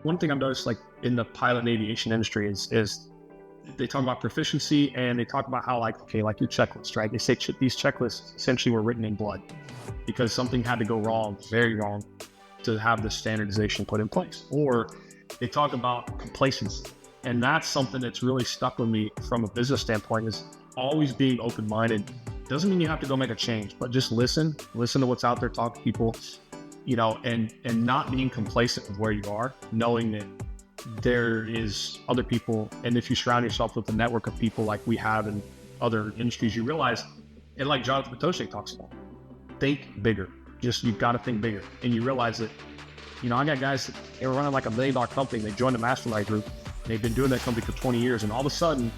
one thing I've noticed, like in the pilot and aviation industry, is they talk about proficiency, and they talk about how like your checklist, right? They say these checklists essentially were written in blood because something had to go wrong, very wrong, to have the standardization put in place. Or they talk about complacency, and that's something that's really stuck with me from a business standpoint, is always being open-minded. Doesn't mean you have to go make a change, but just listen to what's out there, talk to people, and not being complacent with where you are, knowing that there is other people. And if you surround yourself with a network of people like we have in other industries, you realize, and like Jonathan Patoche talks about, think bigger. You've got to think bigger. And you realize that, I got guys that they were running like $1 million company. They joined a mastermind group. They've been doing that company for 20 years. And all of a sudden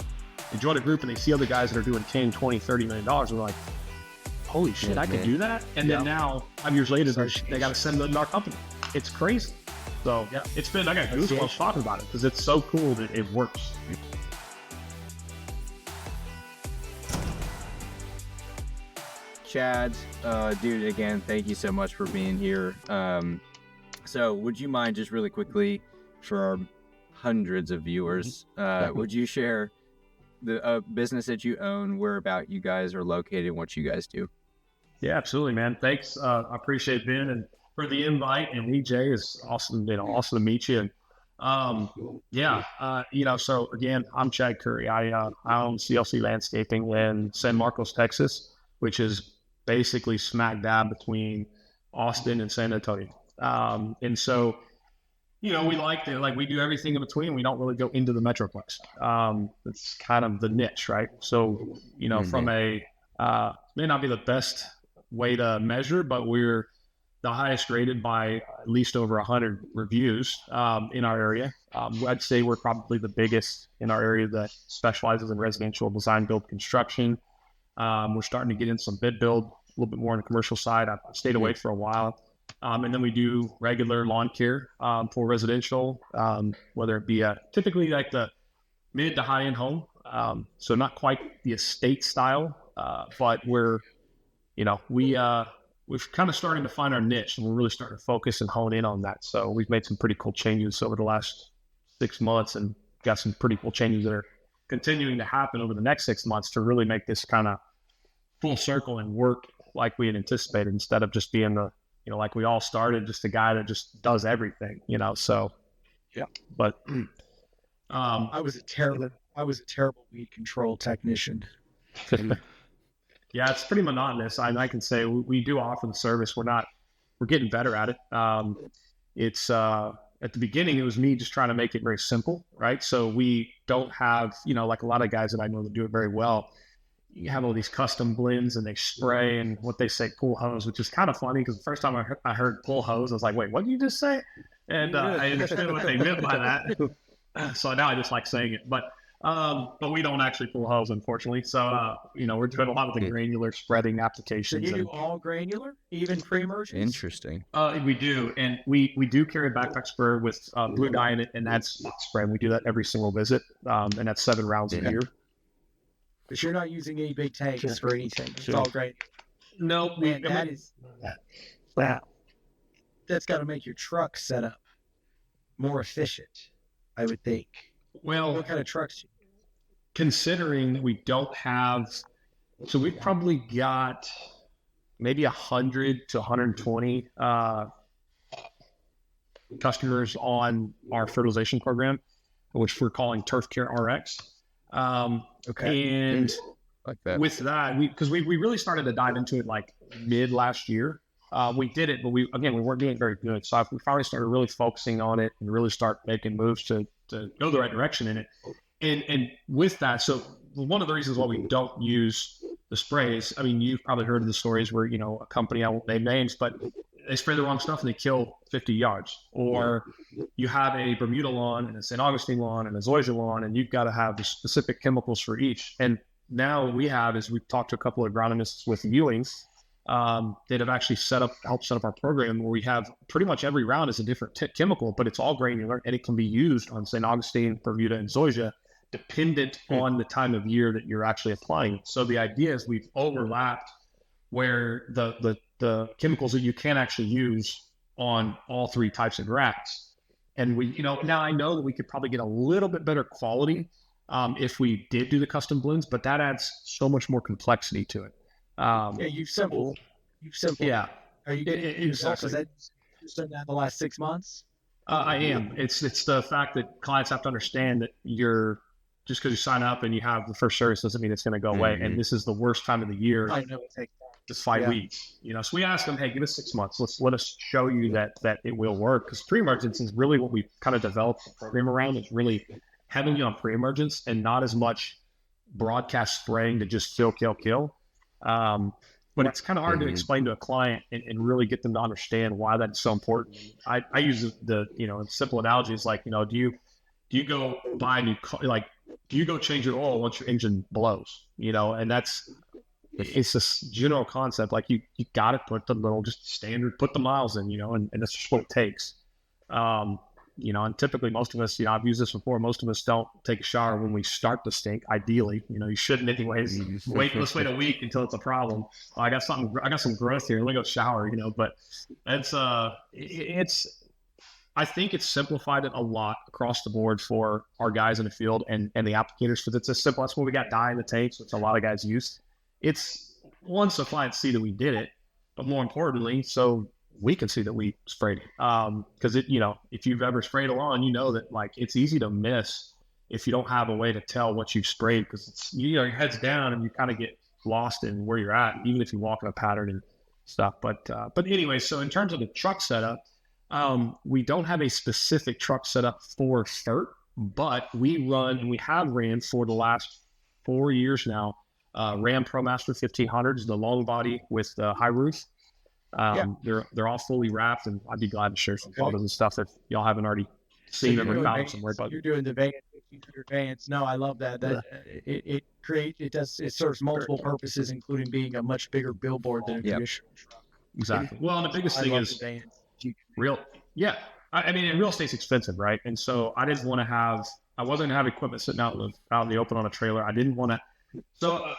they join a group and they see other guys that are doing 10, 20, $30 million. And they're like, holy shit, I can do that. And then now 5 years later, they got a $7 million company. It's crazy. So I got goosebumps talking about it because it's so cool that it works. Chad, dude, again, thank you so much for being here. So would you mind just really quickly, for our hundreds of viewers, would you share the business that you own, whereabout you guys are located, and what you guys do? Yeah, absolutely, man. Thanks. I appreciate Ben and for the invite, and EJ is awesome. Awesome to meet you. And so again, I'm Chad Curry. I own CLC Landscaping in San Marcos, Texas, which is basically smack dab between Austin and San Antonio. And so, we we do everything in between. We don't really go into the Metroplex. It's kind of the niche, right? So, from may not be the best way to measure, but we're the highest rated by at least over 100 reviews in our area. I'd say we're probably the biggest in our area that specializes in residential design, build, construction. We're starting to get in some bid build, a little bit more on the commercial side. I've stayed away for a while. And then we do regular lawn care for residential, whether it be typically like the mid to high end home. So not quite the estate style, but we're kind of starting to find our niche, and we're really starting to focus and hone in on that. So we've made some pretty cool changes over the last 6 months, and got some pretty cool changes that are continuing to happen over the next 6 months to really make this kind of full circle and work like we had anticipated, instead of just being the, like we all started, just a guy that just does everything, so. Yeah. But I was a terrible weed control technician. Yeah, it's pretty monotonous. I can say we do offer the service. We're getting better at it. It's at the beginning, it was me just trying to make it very simple, right? So we don't have, like a lot of guys that I know that do it very well. You have all these custom blends and they spray and what they say pull hose, which is kind of funny because the first time I heard pull hose, I was like, wait, what did you just say? And I understood what they meant by that. So now I just like saying it, but we don't actually pull hose, unfortunately. So, we're doing a lot of the granular spreading applications. So you do all granular, even pre-emergence? Interesting. We do. And we do carry a backpack sprayer with blue dye in it, and that's not spray. We do that every single visit. And that's 7 rounds a year. But you're not using any big tanks or anything. It's all granular. No. That's got to make your truck setup more efficient, I would think. Well, what kind of trucks do you? Considering we don't have, so we've probably got maybe 100 to 120 customers on our fertilization program, which we're calling Turf Care RX. Okay. And like that. With that, because we really started to dive into it like mid last year. We did it, but we weren't doing very good. So we finally started really focusing on it and really start making moves to go the right direction in it. And with that, so one of the reasons why we don't use the sprays, I mean, you've probably heard of the stories where, a company, I won't name names, but they spray the wrong stuff and they kill 50 yards. Or you have a Bermuda lawn and a St. Augustine lawn and a Zoysia lawn, and you've got to have the specific chemicals for each. And now what we have is we've talked to a couple of agronomists with Ewing's that have actually helped set up our program where we have pretty much every round is a different chemical, but it's all granular and it can be used on St. Augustine, Bermuda, and Zoysia, dependent on the time of year that you're actually applying. So the idea is we've overlapped where the chemicals that you can actually use on all 3 types of grass. And we, now I know that we could probably get a little bit better quality if we did do the custom blends, but that adds so much more complexity to it. You've simplified. Yeah, Are you getting results? exactly. Is that just done that in the last 6 months? I am. It's the fact that clients have to understand that just because you sign up and you have the first service doesn't mean it's going to go away. And this is the worst time of the year. I know it takes Just 5 weeks. So we ask them, hey, give us 6 months. Let us show you that it will work. Because pre-emergence is really what we kind of developed the program around. It's really heavily on pre-emergence and not as much broadcast spraying to just kill. But it's kind of hard to explain to a client and really get them to understand why that's so important. I use the simple analogy is like, do you go buy a new car, like, do you go change your oil once your engine blows? And it's this general concept. Like you got to put the little just standard, put the miles in, and that's just what it takes. And typically most of us, I've used this before. Most of us don't take a shower when we start to stink. Ideally, you shouldn't anyways. Let's wait a week until it's a problem. I got some growth here. Let me go shower, but I think it's simplified it a lot across the board for our guys in the field and the applicators, because it's as simple. That's when we got dye in the tanks, which a lot of guys use. It's one, so clients see that we did it, but more importantly, so we can see that we sprayed it. Because if you've ever sprayed a lawn, that like it's easy to miss if you don't have a way to tell what you've sprayed, because it's your head's down and you kind of get lost in where you're at, even if you walk in a pattern and stuff. But anyway, so in terms of the truck setup, we don't have a specific truck setup for FERT, but we have ran for the last 4 years now. Ram ProMaster 1500s, the long body with the high roof. They're all fully wrapped, and I'd be glad to share some photos and stuff if y'all haven't already seen them or found somewhere. But you're doing the van 1500 vans. No, I love that. It serves multiple purposes, including being a much bigger billboard than a traditional truck. Exactly. Well, and the biggest thing is real. Yeah. I mean, real estate's expensive, right? And so I wasn't going to have equipment sitting out in the open on a trailer. I didn't want to. So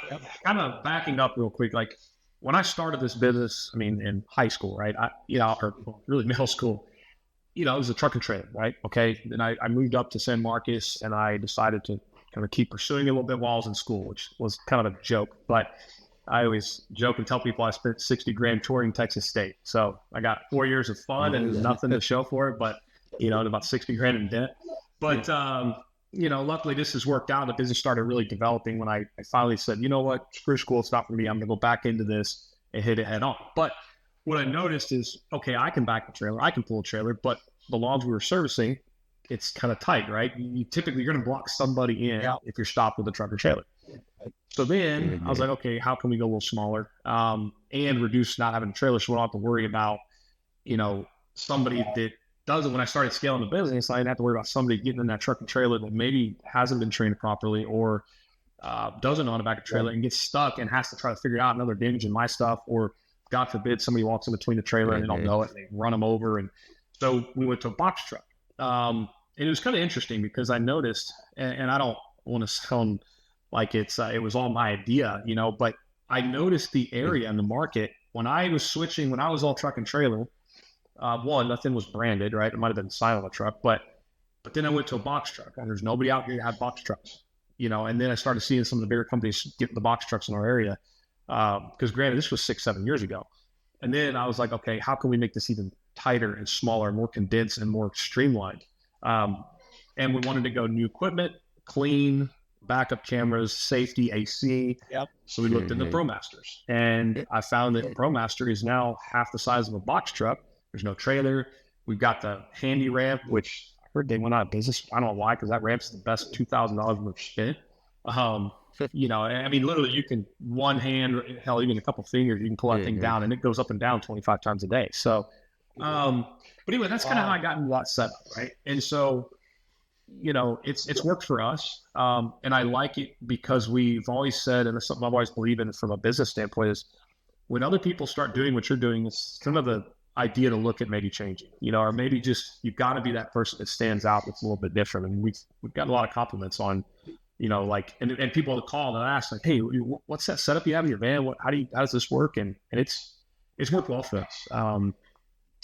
kind of backing up real quick, like when I started this business, I mean, in high school, right? Or really middle school, it was a truck and trailer, right? Okay. Then I moved up to San Marcos and I decided to kind of keep pursuing it a little bit while I was in school, which was kind of a joke, but I always joke and tell people I spent $60,000 touring Texas State. So I got 4 years of fun and nothing to show for it, but about $60,000 in debt. But, luckily this has worked out. The business started really developing when I finally said, you know what, screw school, it's not for me. I'm going to go back into this and hit it head on. But what I noticed is, okay, I can back a trailer, I can pull a trailer, but the lawns we were servicing, it's kind of tight, right? Typically you're going to block somebody in if you're stopped with a truck or trailer. So then I was like, okay, how can we go a little smaller and reduce not having a trailer, so we don't have to worry about, somebody that doesn't. When I started scaling the business, I didn't have to worry about somebody getting in that truck and trailer that maybe hasn't been trained properly or doesn't own a back of trailer and gets stuck and has to try to figure out another damage in my stuff, or God forbid somebody walks in between the trailer and they don't know it and they run them over. And so we went to a box truck. And it was kind of interesting because I noticed, and I don't want to sound like it was all my idea, but I noticed the area in the market when I was all truck and trailer. One, nothing was branded, right? It might have been signed on a truck, but then I went to a box truck and there's nobody out here that had box trucks, and then I started seeing some of the bigger companies get the box trucks in our area. Because granted, this was 6-7 years ago. And then I was like, okay, how can we make this even tighter and smaller, more condensed and more streamlined? And we wanted to go new equipment, clean, backup cameras, safety, AC. Yep. So we looked into ProMasters, and I found that ProMaster is now half the size of a box truck. There's no trailer. We've got the handy ramp, which I heard they went out of business. I don't know why, because that ramp's the best $2,000 we've spent. I mean, literally you can one hand, hell, even a couple fingers, you can pull that thing down and it goes up and down 25 times a day. So, but anyway, that's kind of how I got into that setup. Right. And so, it's worked for us. And I like it because we've always said, and it's something I've always believed in from a business standpoint, is when other people start doing what you're doing, it's kind of the idea to look at maybe changing, or maybe just, you've got to be that person that stands out that's a little bit different. And we've got a lot of compliments on, and people call and ask like, hey, what's that setup you have in your van? How does this work? And it's worked well for us.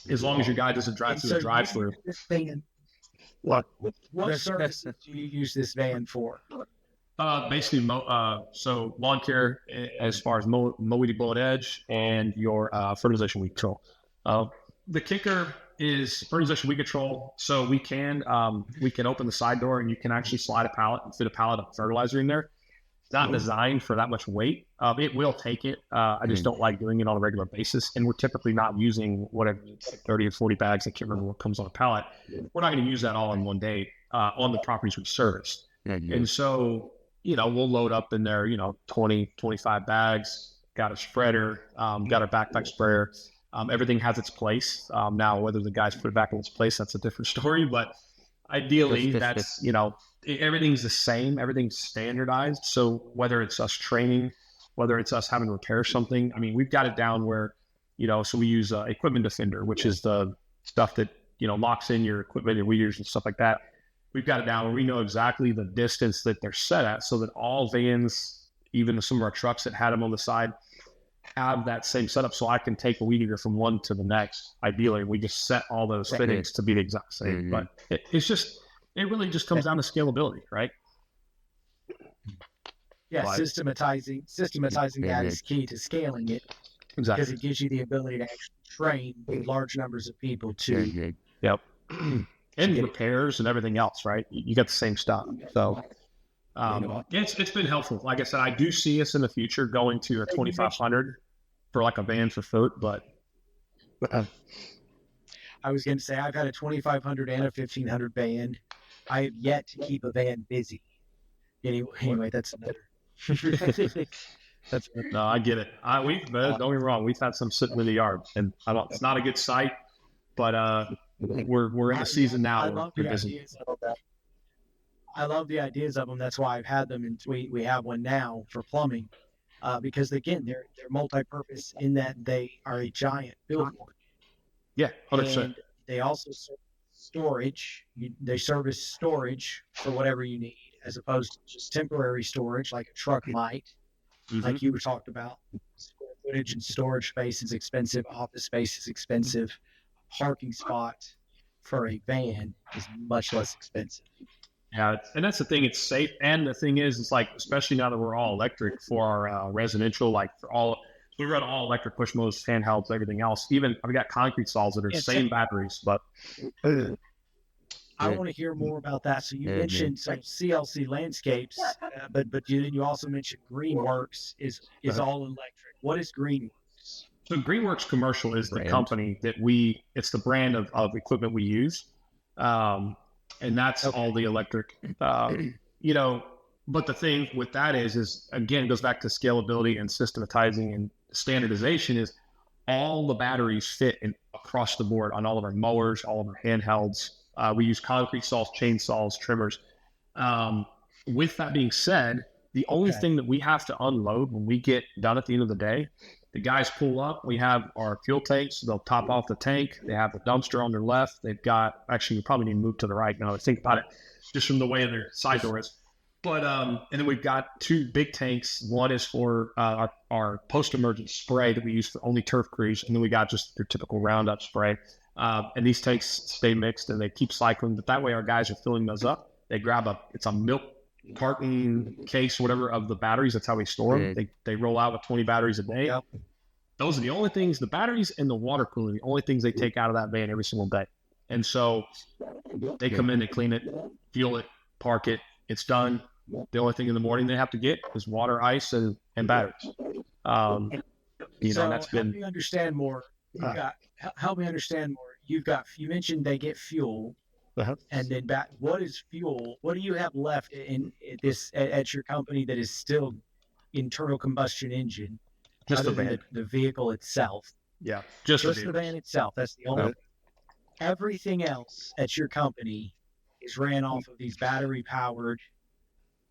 As long as your guy doesn't drive through the drive-through. What services do you use this van for? Basically, so lawn care as far as mowing bullet edge and your fertilization weed control. The kicker is fertilization weed control. So we can open the side door and you can actually slide a pallet and fit a pallet of fertilizer in there. It's not designed for that much weight. It will take it. I just don't like doing it on a regular basis. And we're typically not using whatever 30 or 40 bags. I can't remember what comes on a pallet. We're not going to use that all in one day on the properties we service. And so, we'll load up in there, 20, 25 bags, got a spreader, got our backpack sprayer. Everything has its place. Now, whether the guys put it back in its place, that's a different story. But ideally, that's, everything's the same. Everything's standardized. So whether it's us training, whether it's us having to repair something, we've got it down where, so we use Equipment Defender, which is the stuff that, locks in your equipment and weeders and stuff like that. We've got it down where we know exactly the distance that they're set at so that all vans, even some of our trucks that had them on the side, have that same setup. So I can take a weed eater from one to the next. Ideally, we just set all those fittings to be the exact same. But it really just comes down to scalability, right? Yeah, systematizing that is key to scaling it. Exactly. Because it gives you the ability to actually train large numbers of people to. Yep. And repairs and everything else, right? You got the same stuff. So it's been helpful. Like I said, I do see us in the future going to a 2,500 for like a van for foot, but I was going to say I've had a 2,500 and a 1,500 van. I have yet to keep a van busy. Anyway, that's another. No, I get it. Don't get me wrong. We've had some sitting in the yard, and it's not a good sight, but we're in the season now. I love the ideas of that. I love the ideas of them. That's why I've had them, and we have one now for plumbing, because again, they're multi-purpose in that they are a giant billboard. Yeah, 100%. And they also serve storage. They service storage for whatever you need, as opposed to just temporary storage like a truck might, like you were talked about. Square footage and storage space is expensive. Office space is expensive. Parking spot for a van is much less expensive. Yeah, and that's the thing. It's safe, and the thing is, it's like, especially now that we're all electric for our residential, like we run all electric push motors, handhelds, everything else. Even I've got concrete saws that are same batteries, but I want to hear more about that. So you mentioned some CLC landscapes, but you also mentioned Greenworks is all electric. What is Greenworks? So Greenworks Commercial is the company that it's the brand of equipment we use. And that's all the electric, but the thing with that is again, it goes back to scalability and systematizing and standardization is all the batteries fit across the board on all of our mowers, all of our handhelds. We use concrete saws, chainsaws, trimmers. With that being said, the only thing that we have to unload when we get done at the end of the day, the guys pull up, we have our fuel tanks, they'll top off the tank, they have the dumpster on their left, they've got, actually we probably need to move to the right now, I think about it, just from the way their side door is. But, and then we've got two big tanks, one is for our post-emergence spray that we use for only turf crews, and then we got just your typical Roundup spray. And these tanks stay mixed and they keep cycling, but that way our guys are filling those up. They grab it's a milk carton case, whatever, of the batteries. That's how we store them. They roll out with 20 batteries a day. Yep. Those are the only things, the batteries and the water cooler, the only things they take out of that van every single day. And so they come in, they clean it, fuel it, park it, it's done. The only thing in the morning they have to get is water, ice, and batteries. That's been. Help me understand more. Help me understand more. You mentioned they get fuel. And then what is fuel? What do you have left in this at your company that is still internal combustion engine? Just the van. The vehicle itself. Yeah, just the van itself. That's the only. Everything else at your company is ran off of these battery powered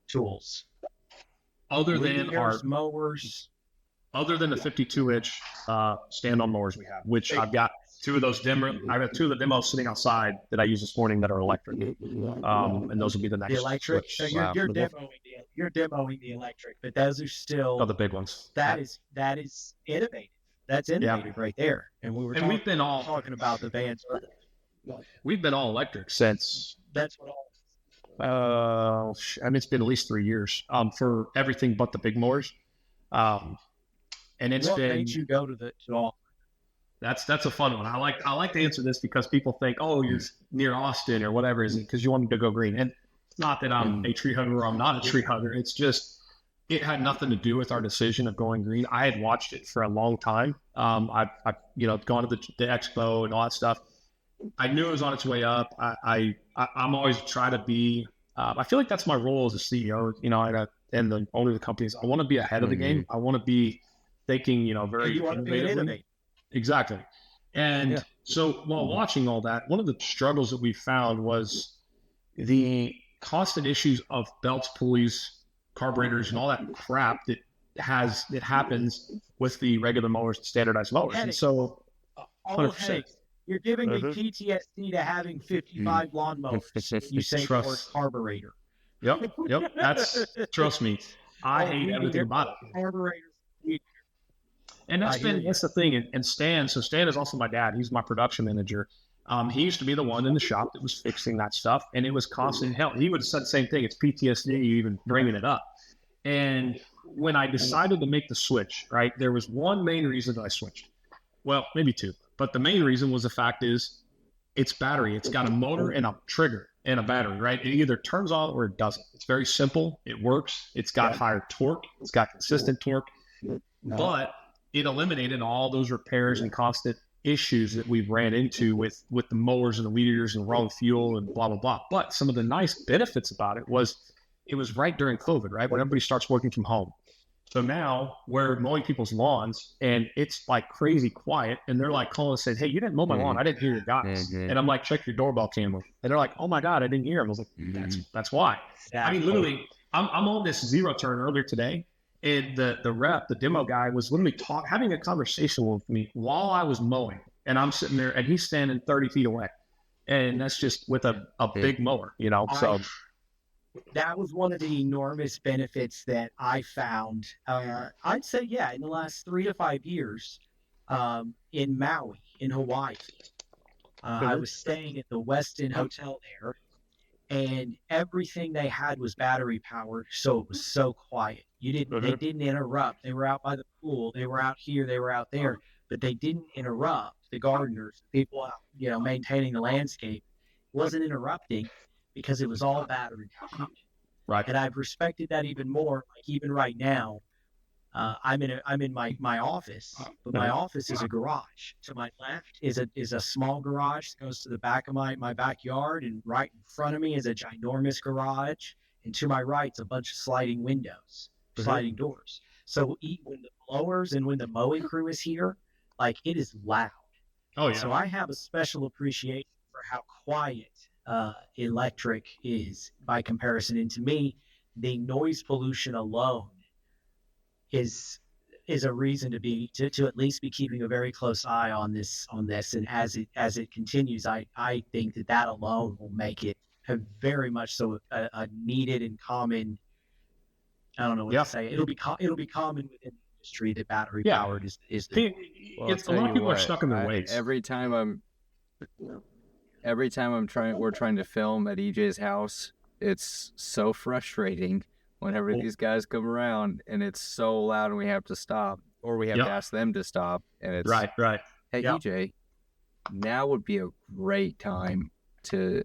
tools. Other than our mowers. Other than the 52-inch stand-on mowers we have, which I've got two of those I've got two of the demos sitting outside that I use this morning that are electric, and those will be the next. The electric. So you're demoing the electric, but those are still the big ones. That is innovative. That's innovative right there. And we've been all talking about the vans. We've been all electric since That's what all. I mean, it's been at least 3 years for everything but the big mowers. And it's What been made you go to all? that's a fun one. I like to answer this because people think, oh, you're near Austin or whatever, is it because you wanted to go green? And it's not that I'm a tree hugger or I'm not a tree hugger. It's just it had nothing to do with our decision of going green. I had watched it for a long time. I've gone to the expo and all that stuff. I knew it was on its way up. I'm always trying to be. I feel like that's my role as a CEO. And the owner of the companies. I want to be ahead of the game. I want to be thinking, very You want to be an innovatively. innovator. Exactly. And so while watching all that, one of the struggles that we found was the constant issues of belts, pulleys, carburetors, and all that crap that happens with the regular mowers and standardized mowers. And so, 100%. You're giving me PTSD to having 55 lawnmowers. You say for carburetor. Yep. Trust me, I hate everything about it. Carburetor. And that's the thing. And Stan is also my dad. He's my production manager. He used to be the one in the shop that was fixing that stuff, and it was constant hell. He would have said the same thing. It's PTSD, even bringing it up. And when I decided to make the switch, right, there was one main reason that I switched. Well, maybe two, but the main reason was the fact is it's battery. It's got a motor and a trigger and a battery, right? It either turns on or it doesn't. It's very simple. It works. It's got higher torque. It's got consistent torque, but it eliminated all those repairs and constant issues that we've ran into with the mowers and the weed eaters and wrong fuel and blah, blah, blah. But some of the nice benefits about it was right during COVID, right? When everybody starts working from home. So now we're mowing people's lawns and it's like crazy quiet. And they're like calling and saying, hey, you didn't mow my lawn. I didn't hear your guys. And I'm like, check your doorbell camera. And they're like, oh my God, I didn't hear him. I was like, that's why. I mean, literally, I'm on this zero turn earlier today. And the demo guy was literally having a conversation with me while I was mowing. And I'm sitting there and he's standing 30 feet away. And that's just with a big mower, so. That was one of the enormous benefits that I found. I'd say, in the last 3 to 5 years in Maui, in Hawaii. I was staying at the Westin Hotel there. And everything they had was battery powered, so it was so quiet. They didn't interrupt. They were out by the pool. They were out here. They were out there, but they didn't interrupt. The gardeners, people out, maintaining the landscape, wasn't interrupting because it was all battery powered. Right. And I've respected that even more. Like even right now, I'm in my office, but my office is a garage. To my left is a small garage that goes to the back of my backyard, and right in front of me is a ginormous garage, and to my right's a bunch of sliding windows, sliding doors. So when the blowers and when the mowing crew is here, like it is loud. Oh yeah. So I have a special appreciation for how quiet electric is by comparison. And to me, the noise pollution alone is a reason to at least be keeping a very close eye on this. And as it continues, I think that alone will make it a very much so a needed and common. I don't know what to say. It'll be common within the industry that battery powered is. It's a lot of people are stuck in their ways. Every time we're trying to film at EJ's house, it's so frustrating whenever these guys come around and it's so loud and we have to stop, or we have to ask them to stop. And it's right. Hey, EJ, now would be a great time to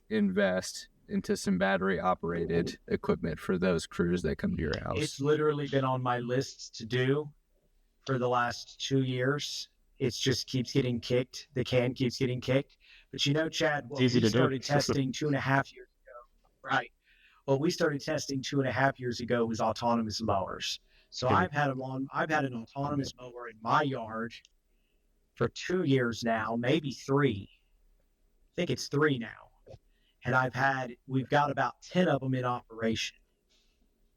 invest into some battery operated equipment for those crews that come to your house. It's literally been on my list to do for the last 2 years. It just keeps getting kicked. The can keeps getting kicked. But Chad, we started testing 2.5 years ago. Right. What we started testing 2.5 years ago was autonomous mowers. So I've had an autonomous mower in my yard for 2 years now, maybe 3. I think it's 3 now. And we've got about 10 of them in operation.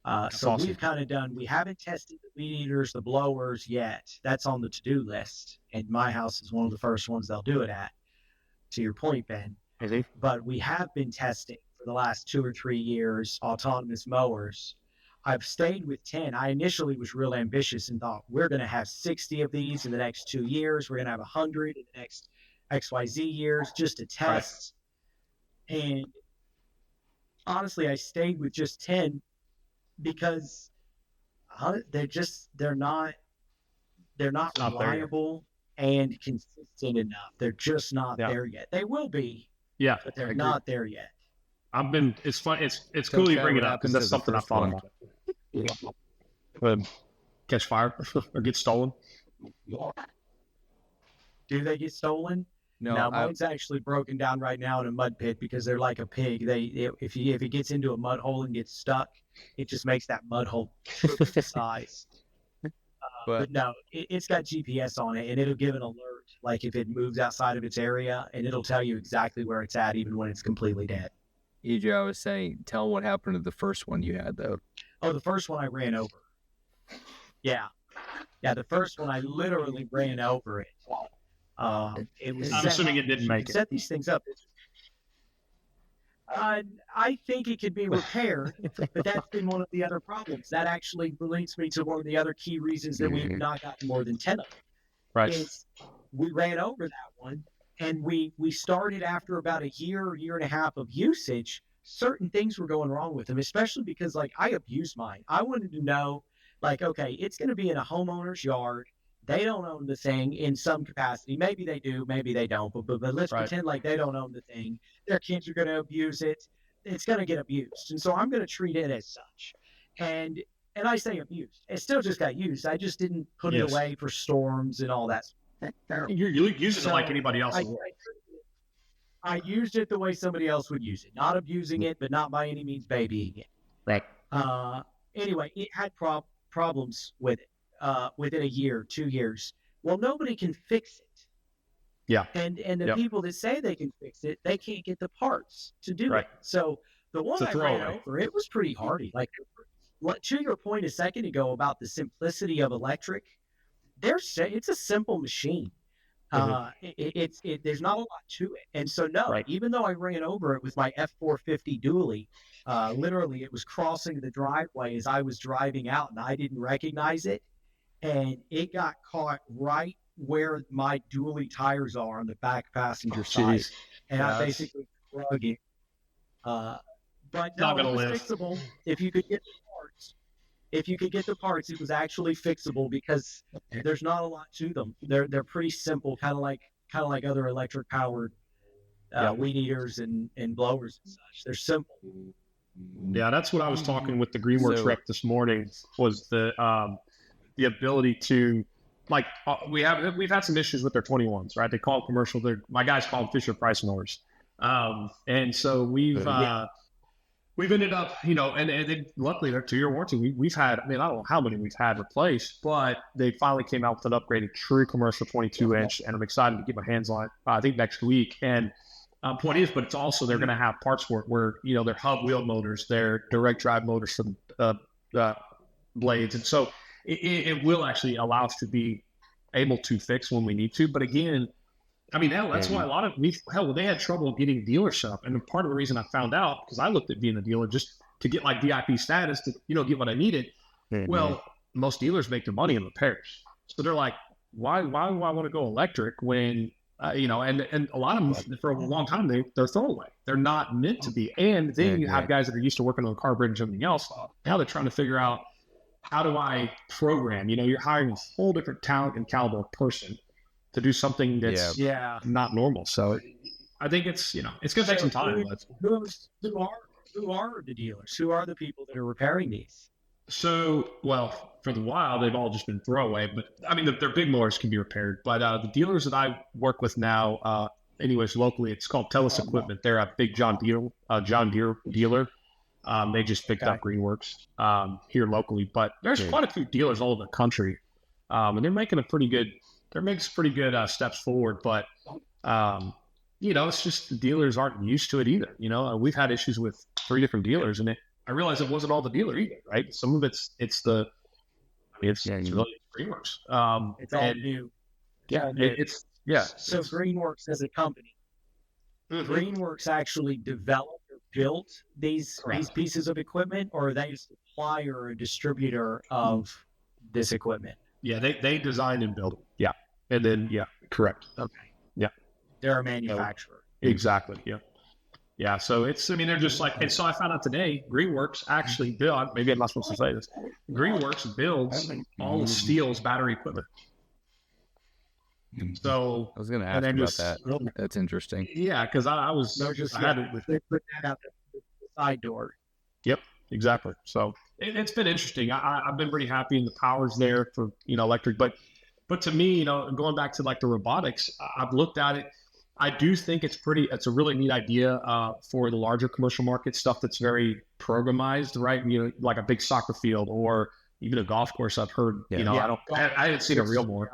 So awesome. We've kind of done, we haven't tested the weed eaters, the blowers yet. That's on the to-do list. And my house is one of the first ones they'll do it at, to your point, Ben. But we have been testing for the last 2 or 3 years, autonomous mowers. I've stayed with 10. I initially was real ambitious and thought we're going to have 60 of these in the next 2 years. We're going to have 100 in the next XYZ years just to test. Right. And honestly, I stayed with just 10 because they're not It's not there yet. reliable and consistent enough. They're just not Yeah. there yet. They will be, Yeah, but I they're agree. not there yet. It's fun. It's So, cool you Chad, bring what it up happened because that's to the something I first thought one? about. Catch fire or get stolen. Do they get stolen? No, mine's actually broken down right now in a mud pit because they're like a pig. If it gets into a mud hole and gets stuck, it just makes that mud hole triple the size. But no, it's got GPS on it, and it'll give an alert, like if it moves outside of its area, and it'll tell you exactly where it's at, even when it's completely dead. EJ, I was saying, tell what happened to the first one you had, though. Oh, the first one I ran over. Yeah, the first one I literally ran over it. It was. I'm assuming it didn't make it. Set these things up. I think it could be repaired, but that's been one of the other problems. That actually leads me to one of the other key reasons that we've not gotten more than 10 of them. Right. Is we ran over that one, and we started after about a year and a half of usage. Certain things were going wrong with them, especially because like I abused mine. I wanted to know, like, okay, it's going to be in a homeowner's yard. They don't own the thing in some capacity. Maybe they do, maybe they don't. But let's pretend like they don't own the thing. Their kids are going to abuse it. It's going to get abused, and so I'm going to treat it as such. And I say abused. It still just got used. I just didn't put it away for storms and all that. You use it like anybody else. I used it the way somebody else would use it, not abusing it, but not by any means babying it. Right. Anyway, it had problems with it within a year, 2 years. Well, nobody can fix it. Yeah. And the people that say they can fix it, they can't get the parts to do it. So the one I ran over, it was pretty hardy. Like to your point a second ago about the simplicity of electric, it's a simple machine. There's not a lot to it. And so even though I ran over it with my F450 dually, literally it was crossing the driveway as I was driving out and I didn't recognize it. And it got caught right where my dually tires are on the back passenger side. And I basically drug it. But no, it was fixable if you could get the parts. If you could get the parts, it was actually fixable because there's not a lot to them. They're pretty simple, kind of like other electric powered weed eaters and blowers and such. They're simple. Yeah, that's what I was talking with the Greenworks rep this morning. Was the ability to we've had some issues with their 21s, right? They call them commercial. My guys call them Fisher Price mowers, and so we've ended up, and then luckily they're 2-year warranty. We've had, I don't know how many we've had replaced, but they finally came out with an upgraded true commercial 22-inch, and I'm excited to get my hands on it. I think next week. And point is, but it's also they're going to have parts for it where they're hub wheel motors, they're direct drive motors for the blades, and so it will actually allow us to be able to fix when we need to. But again, that's why a lot of they had trouble getting dealers set up. And part of the reason I found out, because I looked at being a dealer just to get like VIP status to, get what I needed. Mm-hmm. Well, most dealers make their money in repairs. So they're like, why do I want to go electric when, and a lot of them for a long time, they're throwaway. They're not meant to be. And then you have guys that are used to working on carburetors and everything else. Now they're trying to figure out, how do I program? You're hiring a whole different talent and caliber of person to do something that's not normal. So I think it's going to take some time. Who are the dealers? Who are the people that are repairing these? So, for the while, they've all just been throwaway, but their big mowers can be repaired. But the dealers that I work with now, anyways, locally, it's called Telus Equipment. They're a big John Deere dealer. They just picked up Greenworks here locally, but there's quite a few dealers all over the country, and they're making pretty good steps forward. But it's just the dealers aren't used to it either. We've had issues with 3 different dealers, and I realized it wasn't all the dealer either, right? Some of it's really Greenworks. It's all new. So Greenworks as a company, Greenworks actually developed or built these pieces of equipment, or are they a supplier or a distributor of this equipment? Yeah, they design and build it. Yeah. And then, correct. Okay. Yeah. They're a manufacturer. Exactly. Yeah. Yeah, so it's, I mean, they're just like, and so I found out today, Greenworks actually build, maybe I'm not supposed to say this, Greenworks builds all of Steel's battery equipment. So I was going to and ask then about just, that. That's interesting. yeah, because I was, No, just I had it with, they put that out the side door. yep, exactly. So it's been interesting. I've been pretty happy, and the power's there for, electric, but to me, going back to like the robotics, I've looked at it. I do think it's a really neat idea for the larger commercial market stuff that's very programized, right? Like a big soccer field or even a golf course. I've heard, I haven't seen a real more,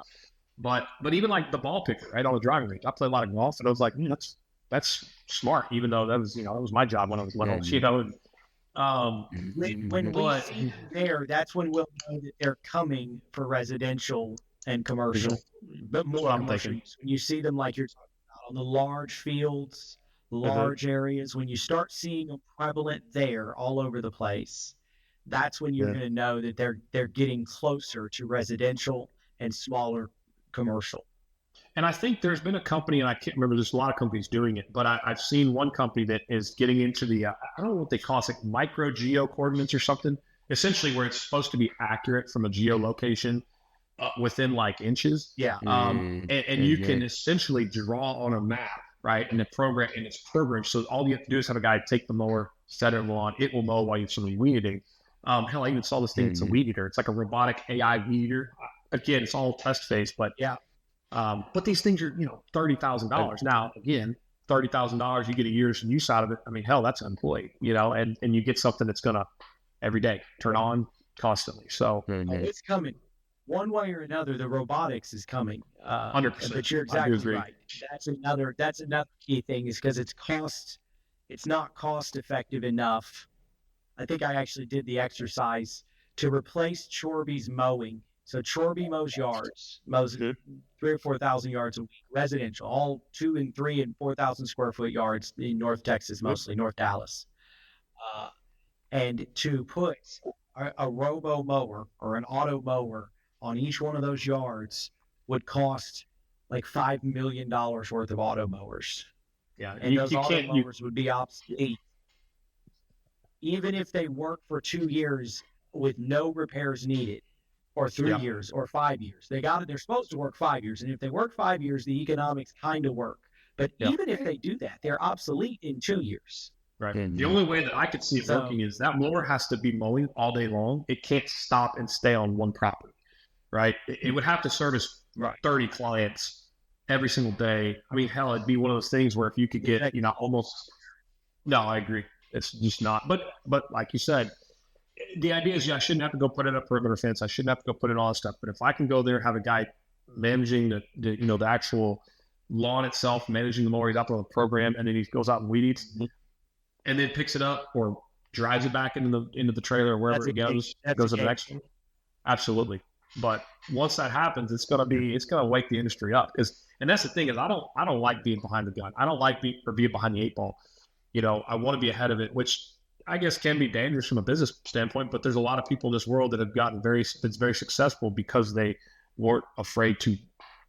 but even like the ball picker, right, on the driving range. I play a lot of golf, and I was like, that's smart, even though that was my job when I was little, When we see them there, that's when we'll know that they're coming for residential and commercial, but more commercial use. When you see them like you're talking about on the large fields, large areas, when you start seeing them prevalent there all over the place, that's when you're going to know that they're getting closer to residential and smaller commercial. And I think there's been a company, and I can't remember, there's a lot of companies doing it, but I've seen one company that is getting into the, I don't know what they call it, like micro geo coordinates or something, essentially where it's supposed to be accurate from a geolocation within like inches. Yeah. And you can essentially draw on a map, right? And it's programmed. So all you have to do is have a guy take the mower, set it on, it will mow while you're sort of weed eating. Hell, I even saw this thing. It's a weed eater. It's like a robotic AI weed eater. Again, it's all test phase, but yeah. But these things are, $30,000. Now, again, $30,000, you get a year's use out of it. I mean, hell, that's an employee, and you get something that's going to every day turn on constantly. So it's coming one way or another. The robotics is coming. 100%. But you're exactly right. That's another key thing, is because it's not cost effective enough. I think I actually did the exercise to replace Chorby's mowing. So Chorby mows 3,000 or 4,000 yards a week, residential, all 2,000 and 3,000 and 4,000 square foot yards in North Texas, mostly North Dallas. And to put a robo mower or an auto mower on each one of those yards would cost like $5 million worth of auto mowers. Yeah, and those auto mowers would be obsolete. Even if they work for 2 years with no repairs needed, or 3 years, or 5 years. They're supposed to work 5 years. And if they work 5 years, the economics kind of work. But even if they do that, they're obsolete in 2 years. Right. The only way that I could see it working is that mower has to be mowing all day long. It can't stop and stay on one property, right? It would have to service 30 clients every single day. I mean, hell, it'd be one of those things where if you could get, almost. No, I agree. It's just not. But like you said, the idea is, I shouldn't have to go put in a perimeter fence. I shouldn't have to go put in all this stuff. But if I can go there, have a guy managing the actual lawn itself, managing the mower, he's up on the program, and then he goes out and weed eats, and then picks it up or drives it back into the trailer or wherever it goes to the next one. Absolutely. But once that happens, it's gonna wake the industry up. And that's the thing, is I don't like being behind the gun. I don't like being behind the 8 ball. I want to be ahead of it, which I guess can be dangerous from a business standpoint, but there's a lot of people in this world that have been very successful because they weren't afraid to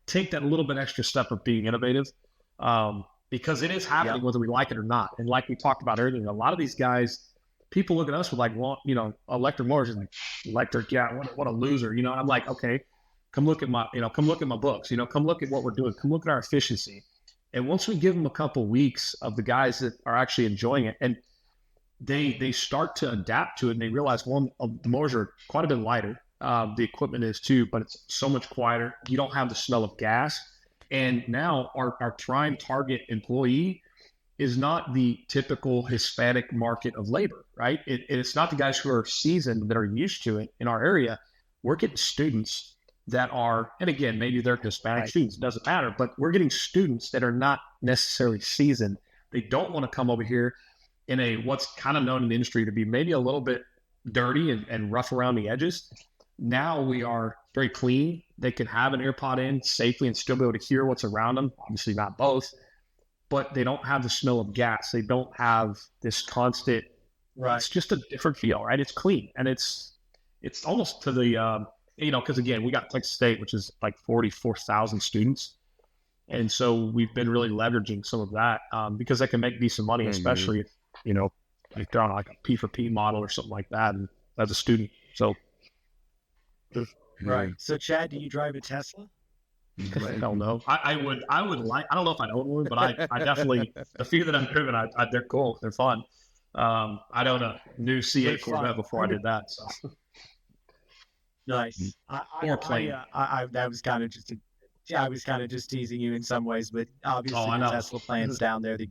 take that little bit extra step of being innovative, because it is happening whether we like it or not. And like we talked about earlier, a lot of these guys, people look at us with like, electric motors and like, electric, what a loser. I'm like, okay, come look at my books, come look at what we're doing, come look at our efficiency. And once we give them a couple weeks of the guys that are actually enjoying it, and they start to adapt to it, and they realize, the mowers are quite a bit lighter. The equipment is too, but it's so much quieter. You don't have the smell of gas. And now our prime target employee is not the typical Hispanic market of labor, right? It's not the guys who are seasoned that are used to it in our area. We're getting students that are, and again, maybe they're Hispanic students, it doesn't matter, but we're getting students that are not necessarily seasoned. They don't want to come over here in what's kind of known in the industry to be maybe a little bit dirty and rough around the edges. Now we are very clean. They can have an AirPod in safely and still be able to hear what's around them. Obviously not both, but they don't have the smell of gas. They don't have this constant, it's just a different feel, right? It's clean. And it's almost to the, because again, we got Texas State, which is like 44,000 students. And so we've been really leveraging some of that because they can make decent money, especially if, if they're on like a P for P model or something like that, and as a student. So, right. So, Chad, do you drive a Tesla? Hell no. I would like. I don't know if I'd own one, but I definitely, the few that I've driven, they're cool. They're fun. I'd own a new C8 Corvette before I did that. So. Nice. That was kind of just I was kind of just teasing you in some ways, but obviously the Tesla plant's down there, the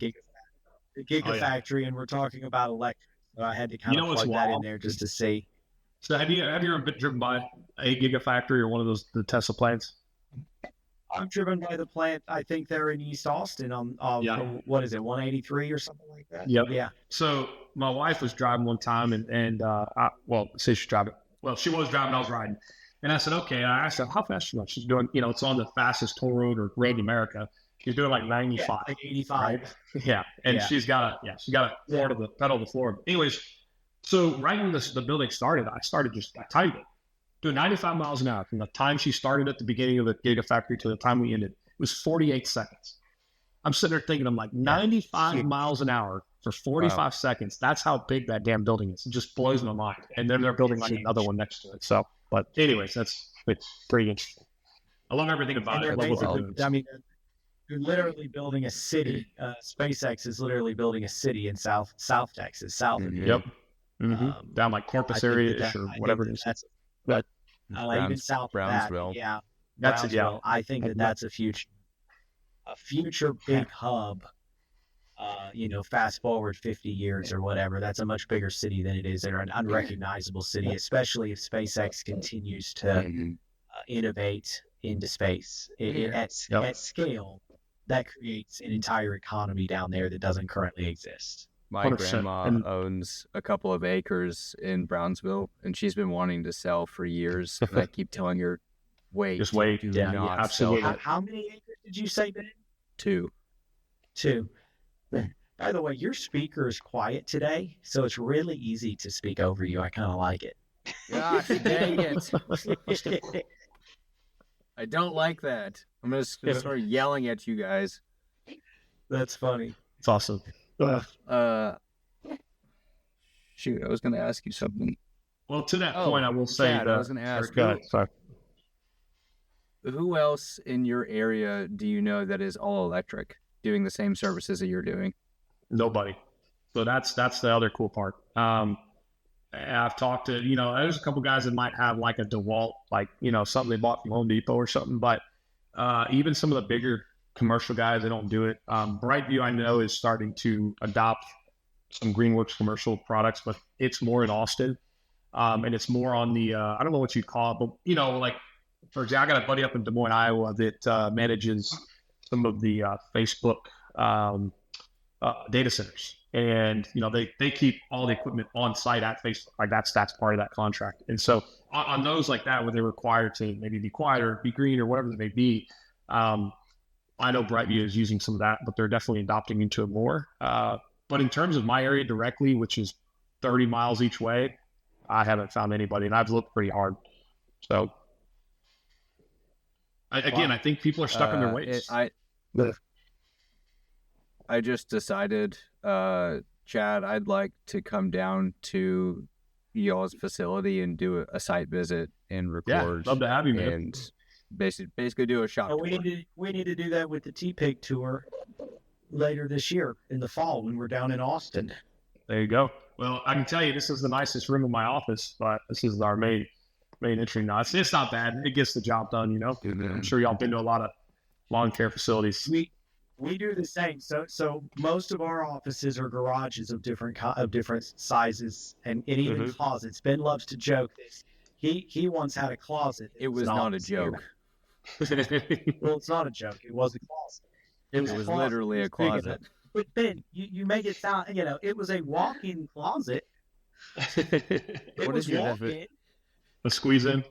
Gigafactory, and we're talking about electric. So I had to kind of plug that in there just to see. So have you ever been driven by a Gigafactory or one of the Tesla plants? I'm driven by the plant. I think they're in East Austin what is it, 183 or something like that? Yep. Yeah. So my wife was driving one time and say she's driving. Well, she was driving, I was riding. And I said, okay. And I asked her, how fast she was? She's doing, it's on the fastest toll road or road in America. She's doing like 95. Yeah, like 85. Right? Yeah. And she's got a floor to the pedal to the floor. Anyways, so right when the building started, I timed it. Doing 95 miles an hour from the time she started at the beginning of the Gigafactory to the time we ended. It was 48 seconds. I'm sitting there thinking, I'm like, 95 miles an hour for 45 seconds. That's how big that damn building is. It just blows my mind. And then they're building like another one next to it. So, but anyways, it's pretty interesting. I love everything about it. You're literally building a city. SpaceX is literally building a city in South Texas. Yep. Mm-hmm. Down like Corpus area or whatever it is. But even south of Brownsville. That, yeah. That's it. Yeah. I think that's a future big hub. Fast forward 50 years or whatever, that's a much bigger city than it is. They're an unrecognizable city, especially if SpaceX continues to innovate into space at scale. That creates an entire economy down there that doesn't currently exist. My grandma owns a couple of acres in Brownsville, and she's been wanting to sell for years. And I keep telling her, wait. Just wait. Yeah, absolutely. How many acres did you say, Ben? 2. By the way, your speaker is quiet today, so it's really easy to speak over you. I kind of like it. Gosh, dang it. I don't like that. I'm going to start yelling at you guys. That's funny. It's awesome. Shoot, I was going to ask you something. Well, to that point, I will say that I was going to ask who else in your area do you know that is all electric, doing the same services that you're doing? Nobody. So that's the other cool part. I've talked to, there's a couple guys that might have like a DeWalt, like, something they bought from Home Depot or something, but even some of the bigger commercial guys, they don't do it. Brightview, I know, is starting to adopt some Greenworks commercial products, but it's more in Austin. And it's more on the, I don't know what you'd call it, but, like, for example, I got a buddy up in Des Moines, Iowa that manages some of the Facebook data centers. And, they keep all the equipment on site at Facebook. Like that's part of that contract. And so on those like that, where they're required to maybe be quiet or be green or whatever it may be, I know Brightview is using some of that, but they're definitely adopting into it more. But in terms of my area directly, which is 30 miles each way, I haven't found anybody, and I've looked pretty hard. So, I think people are stuck in their ways. I just decided, Chad, I'd like to come down to y'all's facility and do a site visit and record. Yeah, love to have you, man. And basically do a shop tour. We need to do that with the T-Pig tour later this year in the fall when we're down in Austin. There you go. Well, I can tell you this is the nicest room in my office, but this is our main entry now. It's not bad. It gets the job done, I'm sure y'all been to a lot of lawn care facilities. We do the same. So most of our offices are garages of different sizes and even closets. Ben loves to joke this. He once had a closet. It was not a joke. Well, it's not a joke. It was a closet. It was literally a closet. But Ben, you make it sound, it was a walk-in closet. What is your definition? A squeeze in.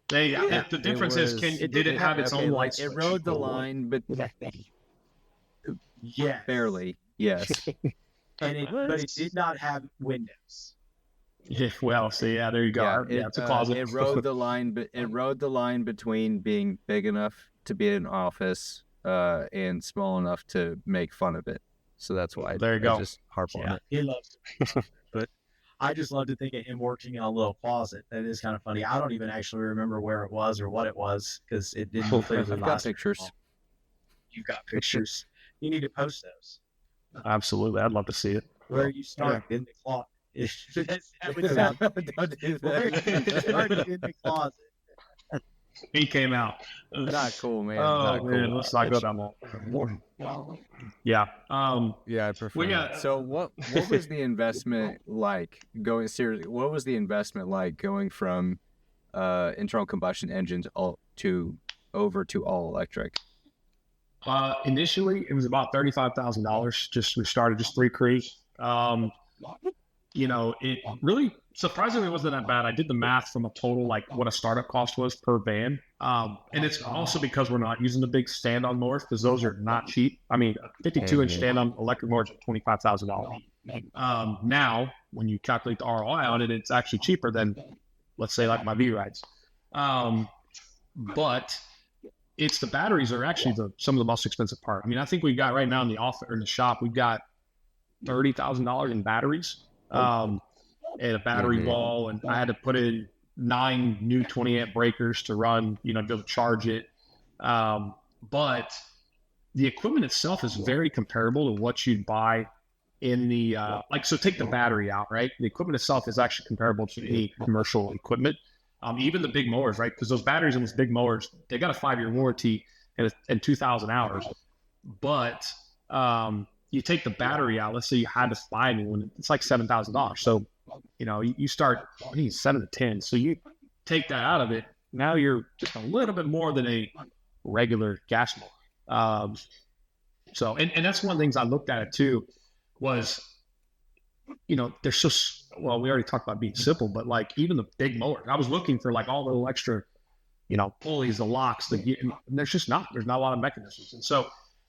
The difference is, did it have its own light switch? It rode the line, but yeah, barely. Yes, but it did not have windows. Yeah, well, see, there you go. Yeah, it's a closet. It rode the line, but it rode the line between being big enough to be in an office and small enough to make fun of it. So that's why There you I go. just harp on it. He loves it. But I just love to think of him working in a little closet. That is kind of funny. I don't even actually remember where it was or what it was because it didn't clearly I've got last. pictures. You've got pictures. You need to post those. Absolutely. I'd love to see it. Where you started in the closet. That would sound Don't do where you that. started in the closet. He came out. Not cool, man. Oh, Not cool. man. Let's not go down that. Yeah. Yeah, I prefer We that. got- So what was the investment like going seriously? What was the investment like going from internal combustion engines over to all electric? Initially, it was about $35,000. We started just 3 crews. It really surprisingly wasn't that bad. I did the math from a total, like what a startup cost was per van. And it's also because we're not using the big stand-on mowers because those are not cheap. I mean, a 52-inch stand-on electric mower is $25,000. Now, when you calculate the ROI on it, it's actually cheaper than, let's say, like my V-Rides. But it's the batteries are actually some of the most expensive part. I mean, I think we got right now in the office or in the shop, we've got $30,000 in batteries. And a battery wall, and I had to put in 9 new 20-amp breakers to run, to be able to charge it. But the equipment itself is very comparable to what you'd buy in the so take the battery out, right? The equipment itself is actually comparable to any commercial equipment, even the big mowers, right? Because those batteries in those big mowers, they got a 5-year warranty and 2,000 hours, but you take the battery out. Let's say you had to buy a new one. It's like $7,000. So, you start, I think it's 7 to 10. So you take that out of it. Now you're just a little bit more than a regular gas mower. And that's one of the things I looked at it too was, they're so, well, we already talked about being simple, but like even the big mowers, I was looking for like all the little extra, pulleys, the locks, and there's not a lot of mechanisms. And so,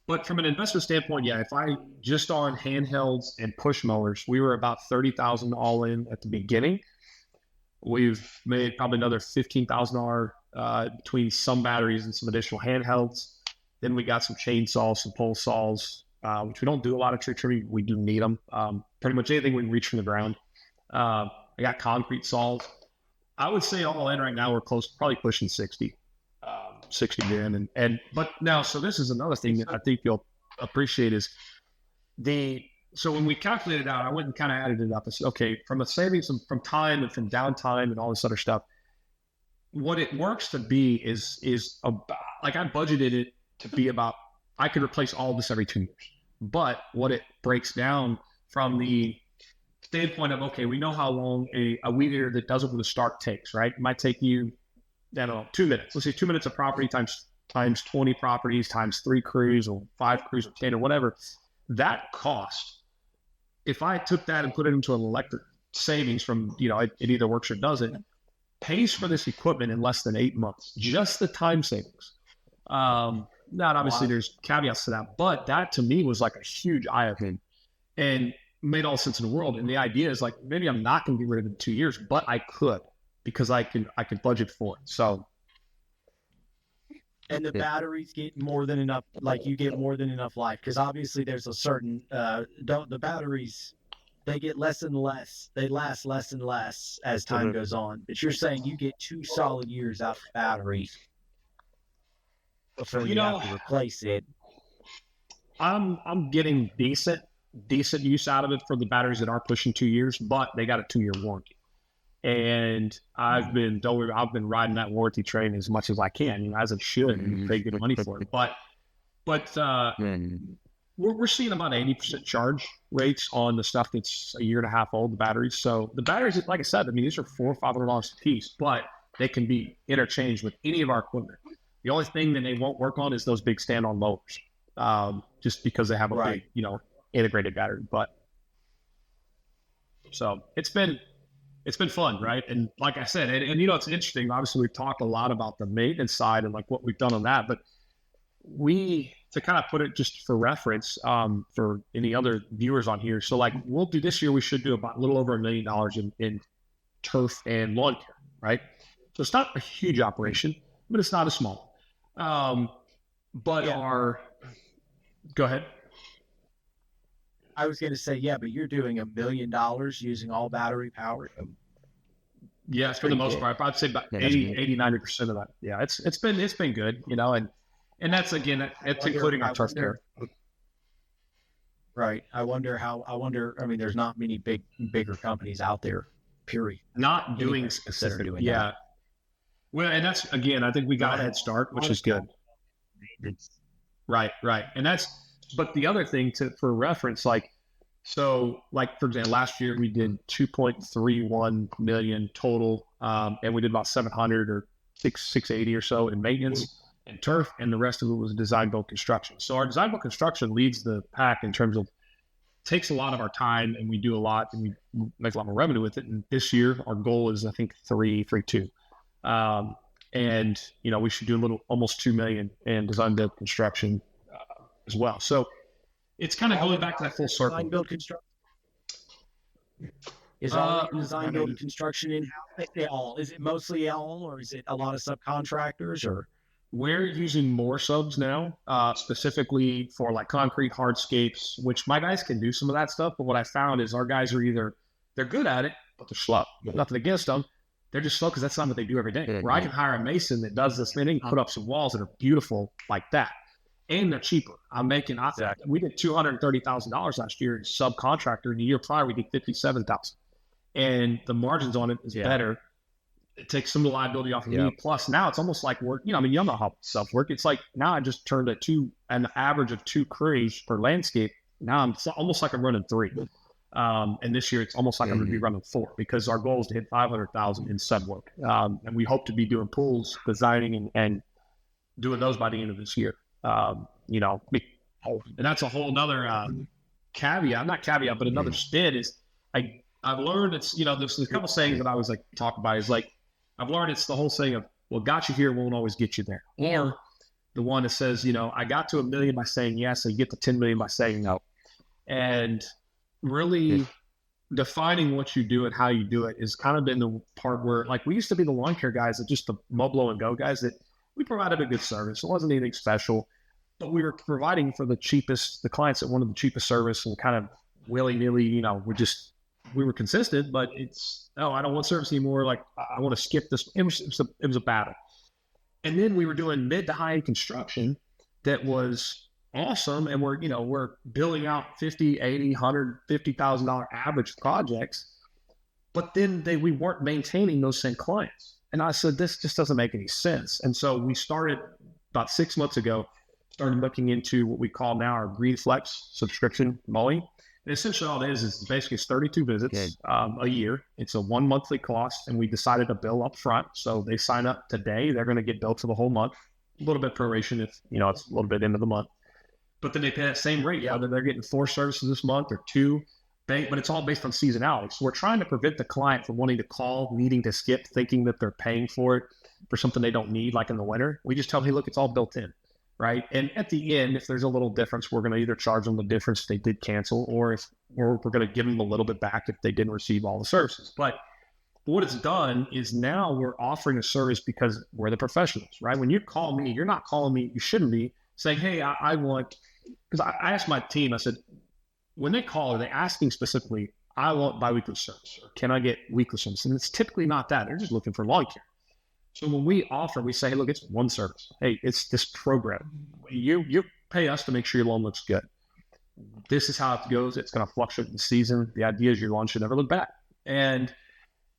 but from an investment standpoint, yeah, if I just on handhelds and push mowers, we were about $30,000 all in at the beginning. We've made probably another $15,000 between some batteries and some additional handhelds. Then we got some chainsaws, some pole saws, which we don't do a lot of tree trimming. We do need them. Pretty much anything we can reach from the ground. I got concrete saws. I would say all in right now we're probably pushing 60 grand. But now, so this is another thing that I think you'll appreciate is so when we calculated out, I went and kind of added it up. I said, okay, from a savings from time and from downtime and all this other stuff, what it works to be is about, like I budgeted it to be about, I could replace all this every 2 years. But what it breaks down from the standpoint of, okay, we know how long a weed eater that doesn't want to start takes, right? It might take you, I don't know, 2 minutes. Let's say 2 minutes of property times 20 properties times 3 crews or 5 crews or 10 or whatever. That cost, if I took that and put it into an electric savings from, it either works or doesn't, pays for this equipment in less than 8 months. Just the time savings. Not obviously there's caveats to that, but that to me was like a huge eye opener and made all sense in the world. And the idea is like, maybe I'm not going to get rid of it in 2 years, but I could. Because I could budget for it. So, and the batteries get more than enough. Like you get more than enough life because obviously there's a certain. The batteries, they get less and less. They last less and less as time goes on. But you're saying you get 2 solid years out of the battery before you have to replace it. I'm getting decent use out of it for the batteries that are pushing 2 years, but they got a 2-year warranty. And I've been riding that warranty train as much as I can, as I should, and pay good money for it. But we're seeing about 80% charge rates on the stuff that's a year and a half old, the batteries. So the batteries, like I said, I mean, these are $400 or $500 a piece, but they can be interchanged with any of our equipment. The only thing that they won't work on is those big stand-on mowers, just because they have a big, integrated battery. But so it's been fun, right? And like I said, and it's interesting. Obviously, we've talked a lot about the maintenance side and like what we've done on that. But to kind of put it just for reference, for any other viewers on here. So like we'll do this year, we should do about a little over $1 million in turf and lawn care, right? So it's not a huge operation, but it's not a small. But go ahead. I was going to say, yeah, but you're doing $1 million using all battery powered. Yes, for the most part, I'd say about 90% of that. Yeah, it's been good, and that's again, it's including our turf care. Right. I wonder. I mean, there's not many bigger companies out there. Period. Not doing specific. Yeah. Well, and that's again, I think we got a head start, which is good. Right. And but the other thing for reference, for example, last year we did 2.31 million total, and we did about 700 or 680 or so in maintenance and turf, and the rest of it was design build construction. So our design build construction leads the pack in terms of takes a lot of our time, and we do a lot, and we make a lot more revenue with it. And this year our goal is, I think, 3.2. And we should do almost 2 million in design build construction as well. So it's kind of going back to that full circle. Design build construction is all design build construction in-house. Is it mostly all, or is it a lot of subcontractors? Or we're using more subs now, specifically for like concrete hardscapes, which my guys can do some of that stuff. But what I found is our guys are they're good at it, but they're slow. Nothing against them. They're just slow because that's not what they do every day. Where I can hire a mason that does this thing and put up some walls that are beautiful like that. And they're cheaper. We did $230,000 last year as subcontractor. In the year prior, we did $57,000. And the margins on it is better. It takes some of the liability off of me. Plus now it's almost like work, you know how stuff work. It's like now I just turned an average of 2 crews per landscape. Now it's almost like I'm running 3. And this year it's almost like I'm going to be running 4 because our goal is to hit 500,000 in sub work. And we hope to be doing pools, designing and doing those by the end of this year. And that's a whole nother caveat, not caveat, but another spin is I've learned there's a couple sayings that I was talk about is I've learned it's the whole saying of, well, got you here won't always get you there. Or the one that says, I got to 1 million by saying yes, so you get to 10 million by saying no. And really defining what you do and how you do it is kind of been the part where we used to be the lawn care guys that just the mow, blow and go guys that we provided a good service. It wasn't anything special, but we were providing for the clients that wanted the cheapest service and kind of willy-nilly, we were consistent, but I don't want service anymore. I want to skip this. It was a battle. And then we were doing mid to high end construction that was awesome. And we're building out $50, $80, $150,000 average projects, but then we weren't maintaining those same clients. And I said, this just doesn't make any sense. And so we started about 6 months ago, started looking into what we call now our Green Flex subscription mowing. And essentially all it is basically it's 32 visits a year. It's a 1 monthly cost, and we decided to bill up front. So they sign up today, they're going to get billed for the whole month. A little bit proration if, it's a little bit into the month. But then they pay that same rate, whether they're getting 4 services this month or 2. But it's all based on seasonality. So we're trying to prevent the client from wanting to call, needing to skip, thinking that they're paying for it for something they don't need, like in the winter. We just tell them, hey, look, it's all built in, right? And at the end, if there's a little difference, we're going to either charge them the difference if they did cancel, or we're going to give them a little bit back if they didn't receive all the services. But what it's done is now we're offering a service because we're the professionals, right? When you call me, you're not calling me, you shouldn't be saying, hey, I want, because I asked my team, I said, when they call, are they asking specifically, I want biweekly service, or can I get weekly service? And it's typically not that. They're just looking for lawn care. So when we offer, we say, hey, look, it's one service. Hey, it's this program. You pay us to make sure your lawn looks good. This is how it goes. It's going to fluctuate in the season. The idea is your lawn should never look bad. And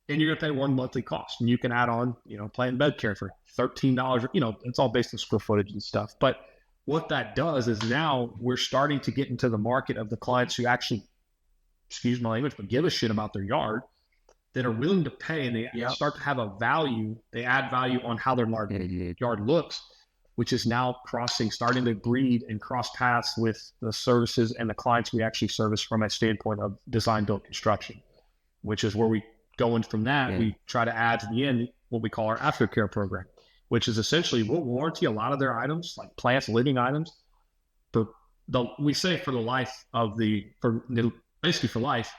you're going to pay one monthly cost. And you can add on, plant bed care for $13. It's all based on square footage and stuff. But what that does is now we're starting to get into the market of the clients who actually, excuse my language, but give a shit about their yard, that are willing to pay, and they start to have a value. They add value on how their yard looks, which is now starting to breed and cross paths with the services and the clients we actually service from a standpoint of design build construction, which is where we go in from that. We try to add to the end what we call our aftercare program, which is essentially we'll warranty a lot of their items, like plants, living items, we say for the life of basically for life.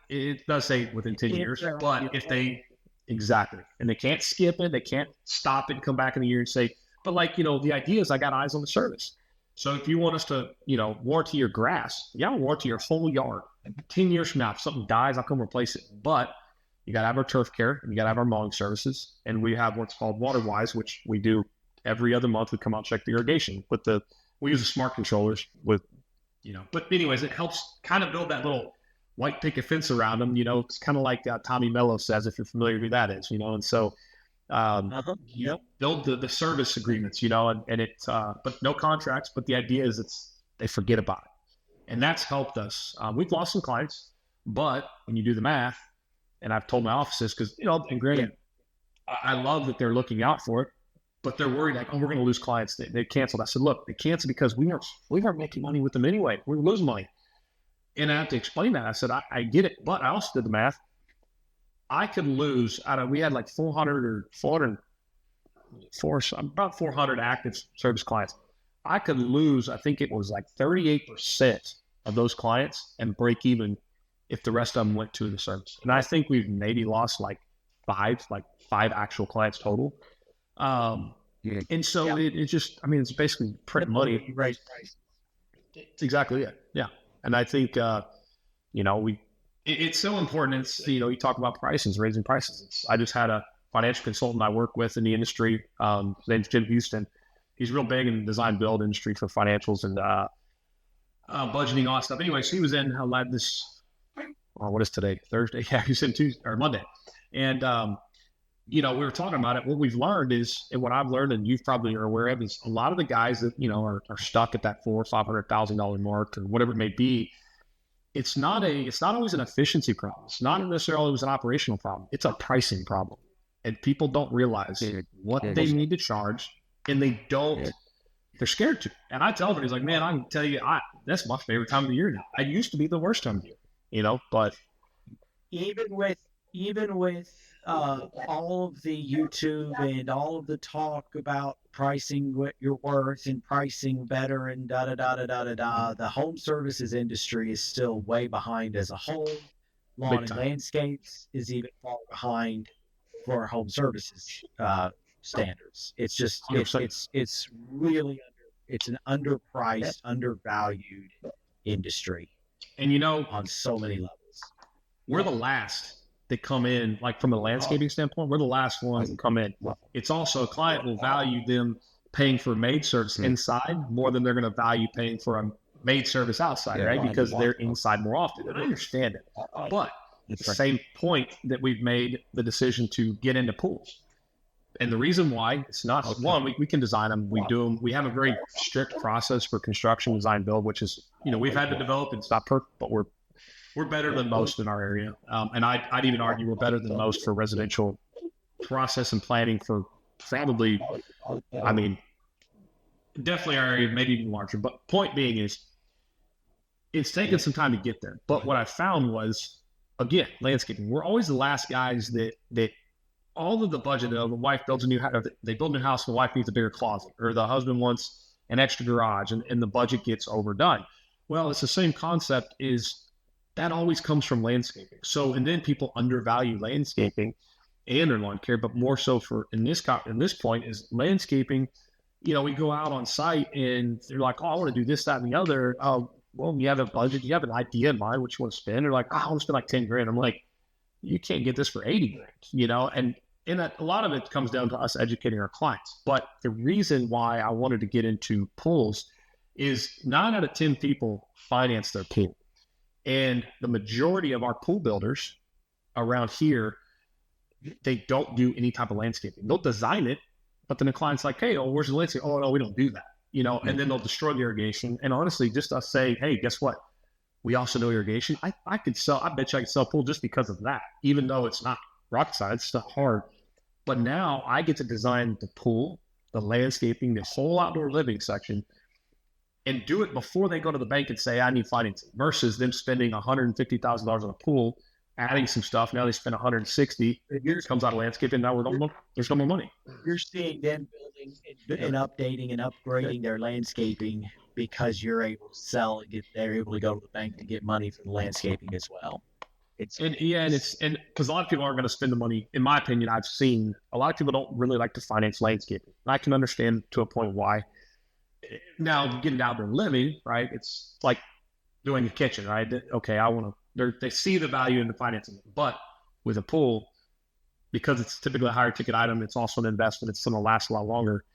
It does say within 10 years, but if they, exactly, and they can't skip it, they can't stop it and come back in a year and say, But like, the idea is I got eyes on the service. So if you want us to, warranty your grass, I'll warranty your whole yard. 10 years from now, if something dies, I'll come replace it. But you got to have our turf care, and you got to have our mowing services. And we have what's called WaterWise, which we do every other month. We come out and check the irrigation. We use the smart controllers with, but anyways, it helps kind of build that little white picket fence around them. It's kind of like Tommy Mello says, if you're familiar with who that is, and so, build the service agreements, and it's, but no contracts, but the idea is they forget about it. And that's helped us. We've lost some clients, but when you do the math, and I've told my offices, because, and granted, I love that they're looking out for it, but they're worried like, we're going to lose clients. They canceled. I said, look, they canceled because we weren't making money with them anyway. We were losing money. And I have to explain that. I said, I get it, but I also did the math. I could lose we had like 400 active service clients. I could lose, I think it was like 38% of those clients and break even if the rest of them went to the service. And I think we've maybe lost like five actual clients total. And so it just, it's basically print money. Raise prices. It's exactly it. Yeah. And I think, it's so important. It's, you talk about prices, raising prices. I just had a financial consultant I work with in the industry. His name's Jim Houston. He's real big in the design build industry for financials and budgeting, all that stuff. Anyway, so he was in lab this, what is today? Thursday? Yeah, he's in Tuesday or Monday. And, we were talking about it. What we've learned is, and what I've learned, and you probably are aware of, is a lot of the guys that, are stuck at that $400,000 or $500,000 mark or whatever it may be. It's not always an efficiency problem. It's not necessarily always an operational problem. It's a pricing problem. And people don't realize what they need to charge, and they're scared to. And I tell everybody, like, man, I can tell you, that's my favorite time of the year now. I used to be the worst time of the year, but even with all of the YouTube and all of the talk about pricing what you're worth and pricing better and the home services industry is still way behind as a whole. Lawn and landscapes is even far behind for home services standards. It's just it's really it's an underpriced, undervalued industry, and on so many levels. We're the last that come in, like from a landscaping standpoint, we're the last ones that come in. It's also a client will value them paying for maid service inside more than they're going to value paying for a maid service outside, right? Because they're inside more often. And I understand it. But it's the same point that we've made the decision to get into pools. And the reason why, it's not one, we can design them, we do them. We have a very strict process for construction, design, build, which is, we've had to develop. It's not perfect, but we're better than most in our area. And I'd even argue we're better than most for residential process and planning for probably, definitely our area, maybe even larger. But point being is, it's taken some time to get there. But what I found was, again, landscaping. We're always the last guys that all of the budget of the wife builds a new house, they build a new house, the wife needs a bigger closet, or the husband wants an extra garage, and the budget gets overdone. Well, it's the same concept is, that always comes from landscaping. So, and then people undervalue landscaping and their lawn care, but more so in this point is landscaping. We go out on site and they're like, oh, I want to do this, that, and the other. Well, you have a budget, you have an idea in mind, what you want to spend. They're like, oh, I want to spend like 10 grand. I'm like, you can't get this for 80 grand, and a lot of it comes down to us educating our clients. But the reason why I wanted to get into pools is 9 out of 10 people finance their pool. And the majority of our pool builders around here, they don't do any type of landscaping. They'll design it, but then the client's like, hey, where's the landscape? Oh, no, we don't do that. And then they'll destroy the irrigation. And honestly, just us saying, hey, guess what? We also know irrigation. I bet you I could sell a pool just because of that, even though it's not rocket science, it's not hard. But now I get to design the pool, the landscaping, the whole outdoor living section, and do it before they go to the bank and say, I need financing, versus them spending $150,000 on a pool, adding some stuff. Now they spend $160,000. It comes out of landscaping. Now there's no more money. You're seeing them building and updating and upgrading their landscaping because you're able to sell and they're able to go to the bank to get money for the landscaping as well. And because a lot of people aren't going to spend the money. In my opinion, I've seen a lot of people don't really like to finance landscaping. And I can understand to a point why. Now, getting out there and living, right? It's like doing a kitchen, right? Okay, they see the value in the financing, but with a pool, because it's typically a higher ticket item, it's also an investment. It's going to last a lot longer.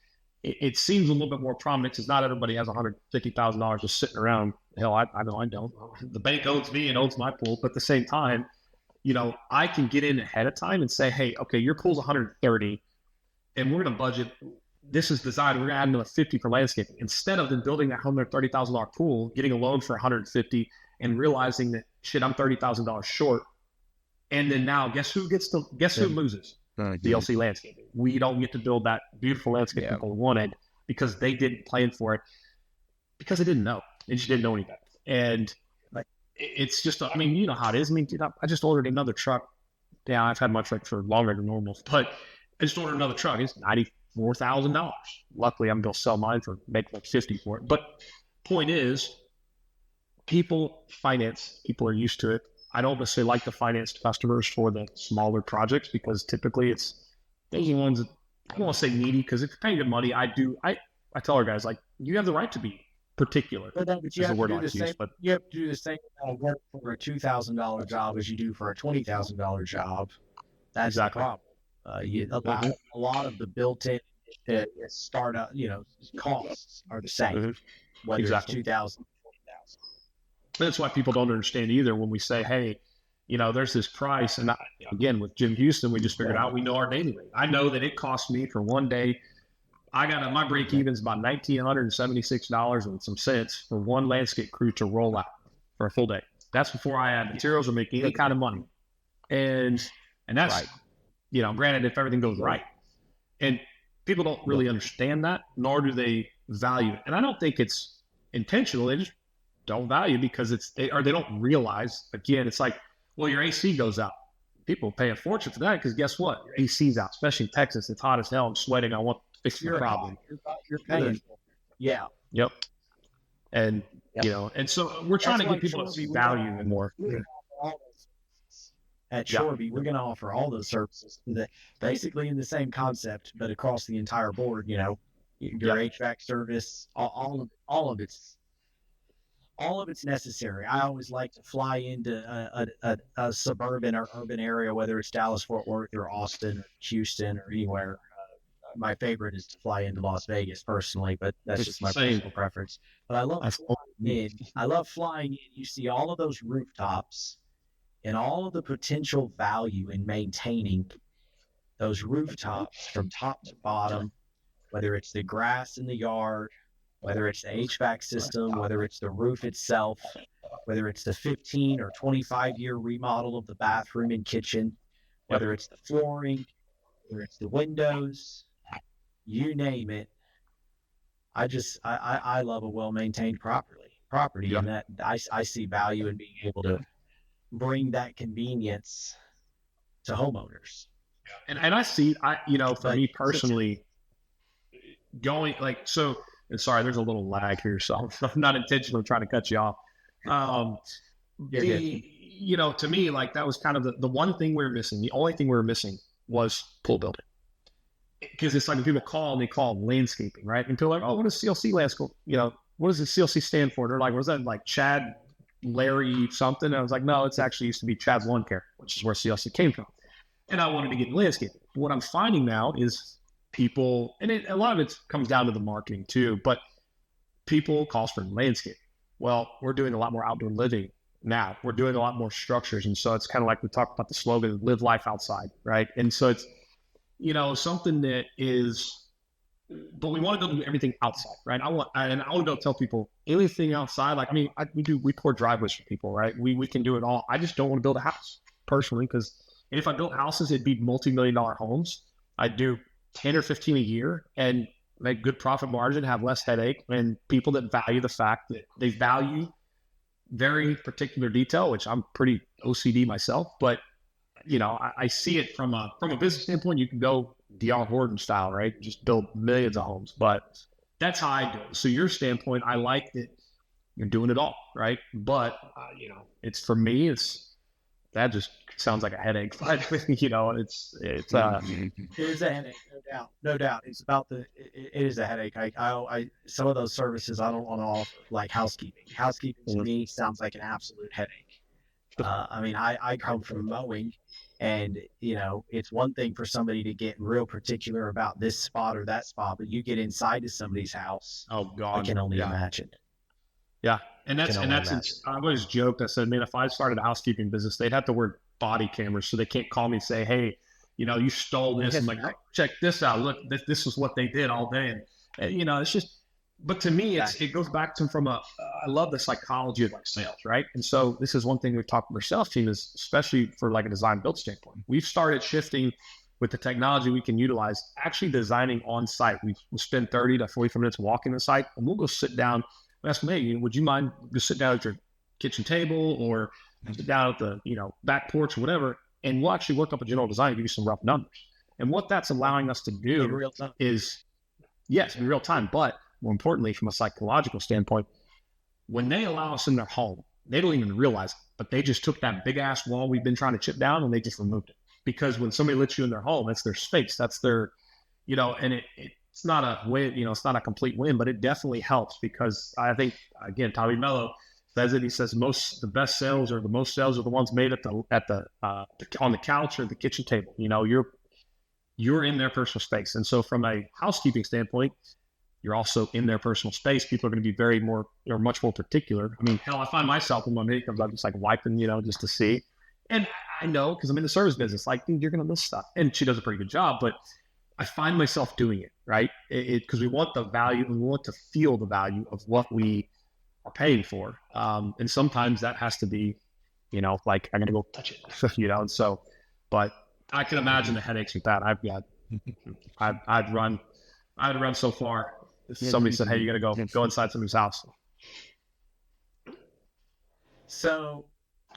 It seems a little bit more prominent because not everybody has $150,000 just sitting around. Hell, I know I don't. The bank owns me and owns my pool, but at the same time, I can get in ahead of time and say, hey, okay, your pool's 130, and we're going to budget. This is designed. We're going to add another 50 for landscaping instead of them building that $130,000 pool, getting a loan for 150, and realizing that shit, I'm $30,000 short. And then now, guess who loses? DLC landscaping. We don't get to build that beautiful landscape people wanted because they didn't plan for it because they didn't know. They just didn't know any better. And it's just, you know how it is. Dude, I just ordered another truck. Yeah, I've had my truck for longer than normal, but I just ordered another truck. It's $94,000. Luckily, I'm going to sell mine for make like $50 for it. But point is, people finance. People are used to it. I don't necessarily like to finance customers for the smaller projects because typically those are the ones that I don't want to say needy because if you're paying good money, I tell our guys, like, you have the right to be particular. But you have to do the same. You have to do the same amount of work for a $2,000 job as you do for a $20,000 job. That's exactly the problem. A lot of the built-in startup, costs are the same, whether it's $2,000, $20,000. That's why people don't understand either when we say, hey, there's this price. And again, with Jim Houston, we just figured out we know our daily rate. I know that it cost me for one day. I got my break even is about $1,976 and some cents for one landscape crew to roll out for a full day. That's before I add materials or make any kind of money. And that's, right. Granted, if everything goes right. And people don't really understand that, nor do they value it. And I don't think it's intentional. They just don't value because they don't realize, again, it's like, well, your AC goes out. People pay a fortune for that because guess what? Your AC's out, especially in Texas. It's hot as hell. I'm sweating. I want to fix your problem. You're paying. Yeah. Yep. And, and so we're trying to get people to see value in more. At Shoreby, we're going to offer all those services basically in the same concept, but across the entire board, your HVAC service, all of it's necessary. I always like to fly into a suburban or urban area, whether it's Dallas, Fort Worth, or Austin, or Houston, or anywhere. My favorite is to fly into Las Vegas personally, but that's just my personal preference. But I love flying in. You see all of those rooftops and all of the potential value in maintaining those rooftops from top to bottom, whether it's the grass in the yard, whether it's the HVAC system, whether it's the roof itself, whether it's the 15 or 25-year remodel of the bathroom and kitchen, whether it's the flooring, whether it's the windows, you name it. I love a well-maintained property, and that I see value in being able to bring that convenience to homeowners. And I see, for me personally, going and sorry, there's a little lag here, so I'm not intentionally trying to cut you off. To me, like that was kind of the one thing we were missing. The only thing we were missing was pool building. Because it's like when people call and they call landscaping, right? And people are like, oh, what is CLC landscape? What does the CLC stand for? They're like, what is that? Like Chad, Larry, something? And I was like, no, it's actually used to be Chad's Lawn Care, which is where CLC came from. And I wanted to get in landscaping. What I'm finding now is people, and a lot of it comes down to the marketing too, but people call for landscape. Well, we're doing a lot more outdoor living now. We're doing a lot more structures. And so it's kind of like we talked about the slogan, live life outside, right? And so it's, something that is, but we want to go do everything outside, right? I want to go tell people anything outside. Like, we pour driveways for people, right? We can do it all. I just don't want to build a house personally, because if I built houses, it'd be multi-million-dollar homes. I'd do 10 or 15 a year and make good profit margin, have less headache, and people that value the fact that they value very particular detail, which I'm pretty OCD myself, but I see it from a business standpoint. You can go D.R. Horton style, right? Just build millions of homes, but that's how I do it. So your standpoint, I like that you're doing it all, right? But it's for me, it's that just sounds like a headache. But, you know, it's It is a headache, no doubt. It's about it is a headache. I some of those services I don't want to offer, like housekeeping. Housekeeping to me sounds like an absolute headache. I mean, I come from mowing, and you know, it's one thing for somebody to get real particular about this spot or that spot, but you get inside to somebody's house. oh God, I can only imagine. Yeah, and I always joked. I said, man, if I started a housekeeping business, they'd have to wear body cameras so they can't call me and say, hey, you know, you stole this. I'm like, oh, check this out. Look, this is what they did all day. And you know, it's just. But to me, it goes back to I love the psychology of like sales, right? And so this is one thing we've talked with our sales team is, especially for like a design build standpoint, we've started shifting with the technology we can utilize, actually designing on site. We spend 30 to 45 minutes walking the site, and we'll go sit down and ask them, hey, would you mind just sit down at your kitchen table or sit down at the, you know, back porch or whatever, and we'll actually work up a general design and give you some rough numbers. And what that's allowing us to do in real time is, yes, in real time, but more importantly, from a psychological standpoint, when they allow us in their home, they don't even realize it, but they just took that big ass wall we've been trying to chip down and they just removed it. Because when somebody lets you in their home, that's their space, that's their, you know, and it's not a win, you know, it's not a complete win, but it definitely helps because I think, again, Tommy Mello says it. He says the best sales or the most sales are the ones made on the couch or the kitchen table. You know, you're in their personal space. And so from a housekeeping standpoint, you're also in their personal space. People are going to be much more particular. I mean, hell, I find myself when my maid comes out, just like wiping, you know, just to see. And I know, because I'm in the service business, like, dude, you're going to miss stuff. And she does a pretty good job, but I find myself doing it, right? Because we want the value and we want to feel the value of what we are paying for. And sometimes that has to be, you know, like, I'm going to go touch it, you know? And so, but I can imagine the headaches with that. I'd run so far. Somebody said, hey, you got to go inside somebody's house. So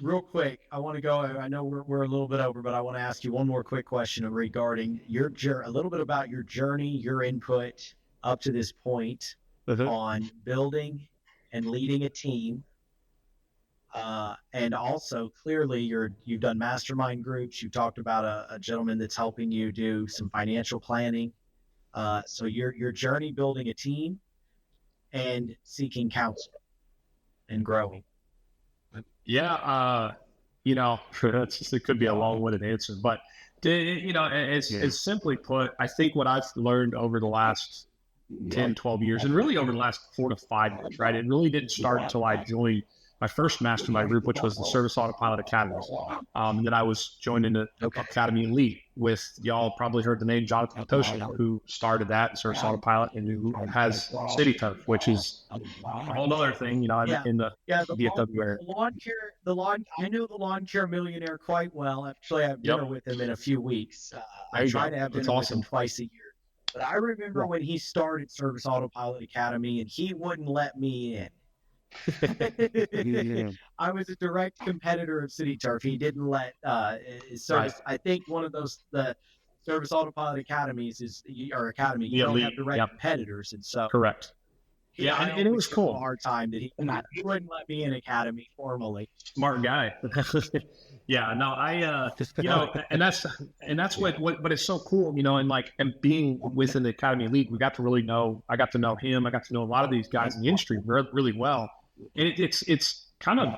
real quick, I want to go, I know we're a little bit over, but I want to ask you one more quick question regarding a little bit about your journey, your input up to this point on building and leading a team. And also clearly you've done mastermind groups. You talked about a gentleman that's helping you do some financial planning. So your journey building a team and seeking counsel and growing. Yeah. You know, it could be a long-winded answer, but you know, it's simply put, I think what I've learned over the last 10, 12 years, and really over the last 4 to 5 years, right? It really didn't start until I joined my first mastermind group, which was the Service Autopilot Academy. Then I was joined in the Academy Elite with, y'all probably heard the name Jonathan Toshin, who started that Service Autopilot and who has City Turf, which is a whole other thing, you know, in the DFW area. I know the lawn care millionaire quite well. Actually, I have dinner with him in a few weeks. I try to have dinner with him twice a year. But I remember when he started Service Autopilot Academy and he wouldn't let me in. I was a direct competitor of City Turf. He didn't let service. I think one of the Service Autopilot Academies you don't have direct competitors, and so correct. Yeah, and it was cool. A hard time that he wouldn't let me in Academy formally. Smart guy. Yeah, no, you know, and that's what, but it's so cool, you know, and being within the Academy Elite, I got to know him. I got to know a lot of these guys in the industry really well. And it's kind of,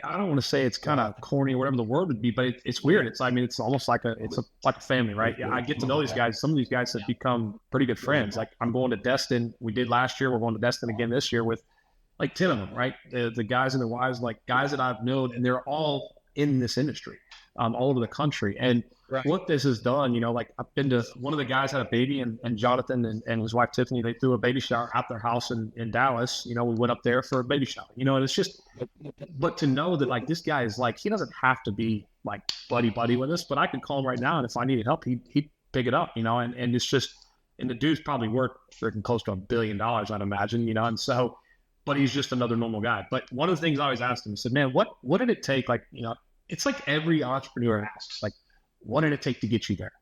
I don't want to say it's kind of corny or whatever the word would be, but it's weird. It's almost like a family, right? Yeah, I get to know these guys. Some of these guys have become pretty good friends. Like I'm going to Destin. We did last year. We're going to Destin again this year with like 10 of them, right? The guys and their wives, like guys that I've known, and they're all in this industry, all over the country. And what this has done, you know, like I've been to, one of the guys had a baby, and Jonathan and his wife Tiffany, they threw a baby shower at their house in Dallas. You know, we went up there for a baby shower, you know, and it's just, but to know that like this guy is like, he doesn't have to be like buddy with us, but I could call him right now, and if I needed help, he'd pick it up, you know, and it's just, and the dude's probably worth freaking close to $1 billion, I'd imagine, you know, and so, but he's just another normal guy. But one of the things I always asked him, I said, man, what did it take? Like, you know, it's like every entrepreneur asks, like, what did it take to get you there?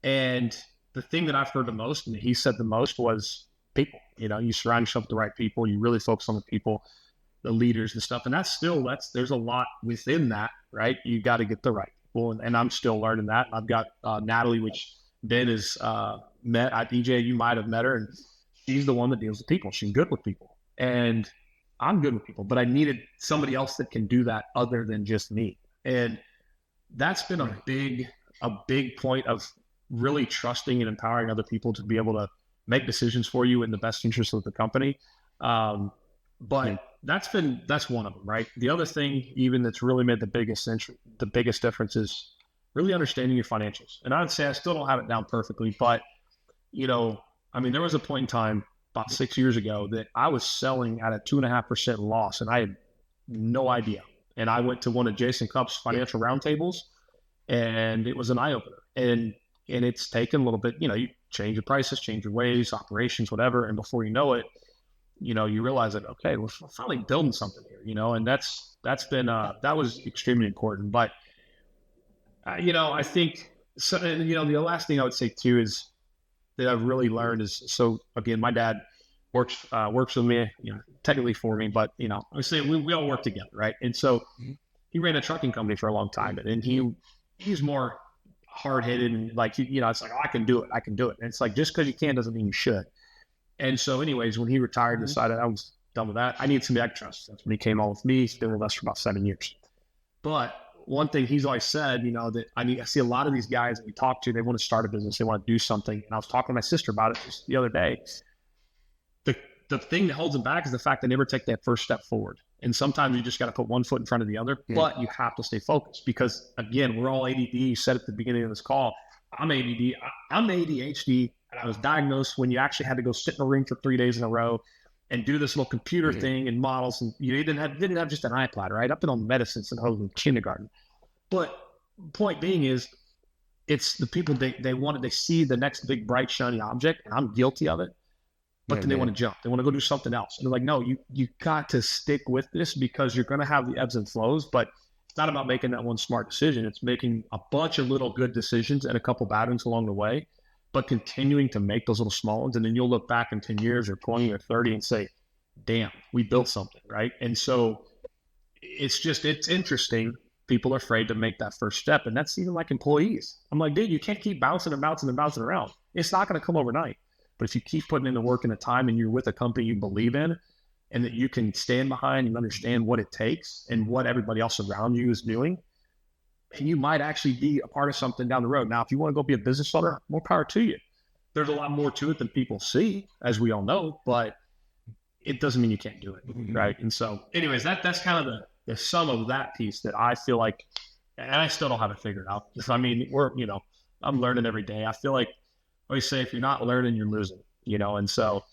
And the thing that I've heard the most, and he said the most, was people. You know, you surround yourself with the right people. You really focus on the people. the leaders and stuff. And there's a lot within that, right? You got to get the right people. And I'm still learning that. I've got Natalie, which Ben is met at EJ. You might have met her, and she's the one that deals with people. She's good with people, and I'm good with people, but I needed somebody else that can do that other than just me. And that's been a big point of really trusting and empowering other people to be able to make decisions for you in the best interest of the company. But that's one of them, right? The other thing, even that's really made the biggest difference is really understanding your financials. And I'd say I still don't have it down perfectly, but there was a point in time about 6 years ago that I was selling at a 2.5% loss, and I had no idea. And I went to one of Jason Cupp's financial roundtables, and it was an eye opener. And it's taken a little bit. You change your prices, change your ways, operations, whatever, and before you know it, you realize that, okay, we're finally building something here, and that's been that was extremely important. But I think so. And the last thing I would say too is that I've really learned is, so again, my dad works with me, technically for me, but I say we all work together, right? And so he ran a trucking company for a long time, and he's more hard-headed and it's like, oh, I can do it. And it's like, just because you can doesn't mean you should. And so anyways, when he retired, decided I was done with that. I need somebody I trust. That's when he came on with me. He's been with us for about 7 years. But one thing he's always said, that I see a lot of these guys that we talk to, they want to start a business, they want to do something. And I was talking to my sister about it just the other day. The thing that holds them back is the fact they never take that first step forward. And sometimes you just got to put one foot in front of the other, but you have to stay focused because, again, we're all ADD. You said at the beginning of this call, I'm ADD, I'm ADHD, and I was diagnosed when you actually had to go sit in a room for 3 days in a row and do this little computer thing and models. And you didn't have just an iPad, right? I've been on medicines and in kindergarten. But point being is, it's the people, they see the next big, bright, shiny object, and I'm guilty of it. But then they want to jump. They want to go do something else. And they're like, no, you got to stick with this because you're going to have the ebbs and flows. But it's not about making that one smart decision. It's making a bunch of little good decisions and a couple bad ones along the way, but continuing to make those little small ones. And then you'll look back in 10 years or 20 or 30 and say, damn, we built something, right? And so it's interesting. People are afraid to make that first step. And that's even like employees. I'm like, dude, you can't keep bouncing around. It's not going to come overnight. But if you keep putting in the work and the time and you're with a company you believe in and that you can stand behind and understand what it takes and what everybody else around you is doing, and you might actually be a part of something down the road. Now, if you want to go be a business owner, more power to you. There's a lot more to it than people see, as we all know, but it doesn't mean you can't do it, right? And so anyways, that's kind of the sum of that piece that I feel like, and I still don't have it figured out. I'm learning every day. I feel like I always say, if you're not learning, you're losing, and so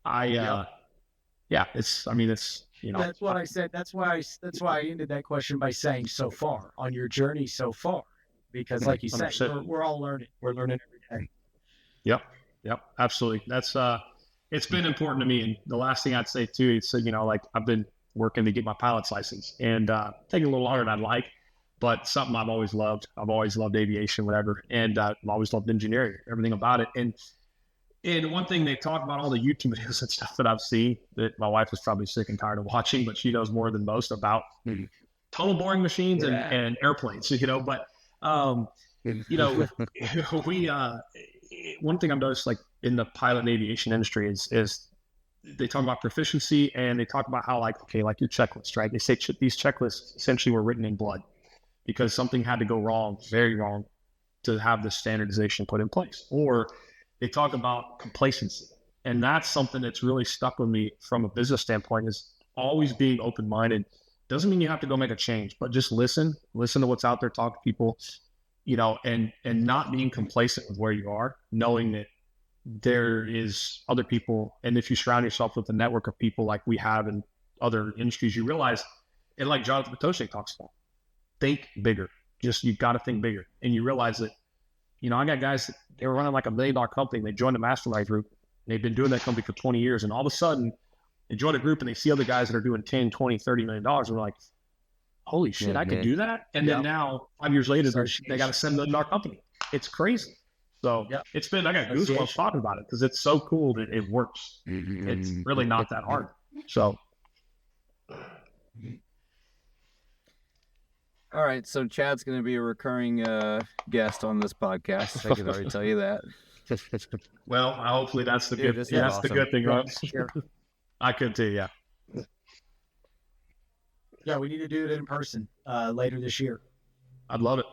it's that's what I said. That's why I ended that question by saying so far on your journey so far, because like you said, we're all learning. We're learning every day. Yep. Absolutely. That's, it's been important to me. And the last thing I'd say too, is, I've been working to get my pilot's license and, taking a little longer than I'd like, but something I've always loved. I've always loved aviation, whatever. And I've always loved engineering, everything about it. And one thing they talk about, all the YouTube videos and stuff that I've seen that my wife is probably sick and tired of watching, but she knows more than most about tunnel boring machines and airplanes, but, we, one thing I've noticed, like in the pilot and aviation industry is they talk about proficiency and they talk about how like your checklist, right? They say these checklists essentially were written in blood because something had to go wrong, very wrong, to have the standardization put in place. Or they talk about complacency. And that's something that's really stuck with me from a business standpoint, is always being open-minded. Doesn't mean you have to go make a change, but just listen to what's out there, talk to people, and not being complacent with where you are, knowing that there is other people. And if you surround yourself with a network of people like we have in other industries, you realize, and like Jonathan Patoshe talks about, think bigger. You got to think bigger. And you realize that, I got guys that they were running like $1 million company. And they joined a mastermind group. And they've been doing that company for 20 years. And all of a sudden they join a group and they see other guys that are doing 10, 20, $30 million. And we're like, holy shit, I could do that. And then now 5 years later, they got a $7 million company. It's crazy. So it's been, I got goosebumps talking about it because it's so cool that it works. It's really not that hard. So. All right, so Chad's going to be a recurring guest on this podcast. I can already tell you that. Well, hopefully that's the Dude, good. this Yeah, was that's the awesome. good thing, right? Sure. I could too. Yeah, Yeah, we need to do it in person later this year. I'd love it.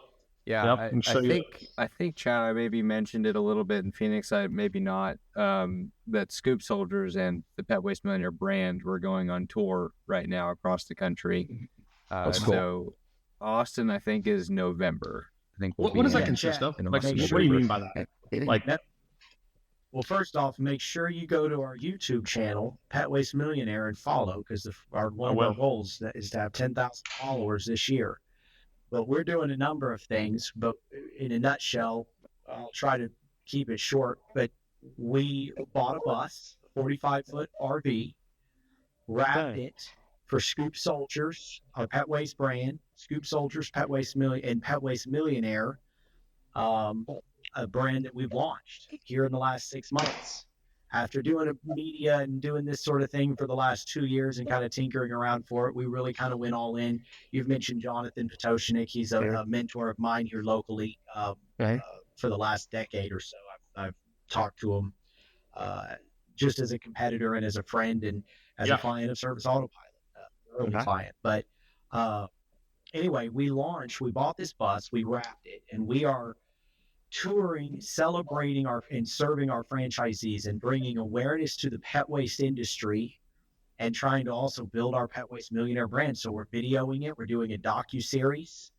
Yeah, Yep, and show you. I think Chad, I maybe mentioned it a little bit in Phoenix. I maybe not. That Scoop Soldiers and the Pet Waste Millionaire brand were going on tour right now across the country. That's cool. So Austin, I think, is November. I think we'll What does that in consist of? Like, Austin, what do you mean by that? Like, Well, first off, make sure you go to our YouTube channel, Pet Waste Millionaire, and follow, because one of our goals is to have 10,000 followers this year. But we're doing a number of things. But in a nutshell, I'll try to keep it short. But we bought a bus, 45-foot RV, wrapped it for Scoop Soldiers, our Pet Waste brand, Scoop Soldiers, Pet Waste and Pet Waste Millionaire, a brand that we've launched here in the last 6 months. After doing a media and doing this sort of thing for the last 2 years and kind of tinkering around for it, we really kind of went all in. You've mentioned Jonathan Potosnik. He's a mentor of mine here locally for the last decade or so. I've talked to him just as a competitor and as a friend and as a client of Service Autopilot, early client. But anyway, we bought this bus, we wrapped it, and we are touring, celebrating and serving our franchisees and bringing awareness to the pet waste industry and trying to also build our Pet Waste Millionaire brand. So we're videoing it. We're doing a docu-series.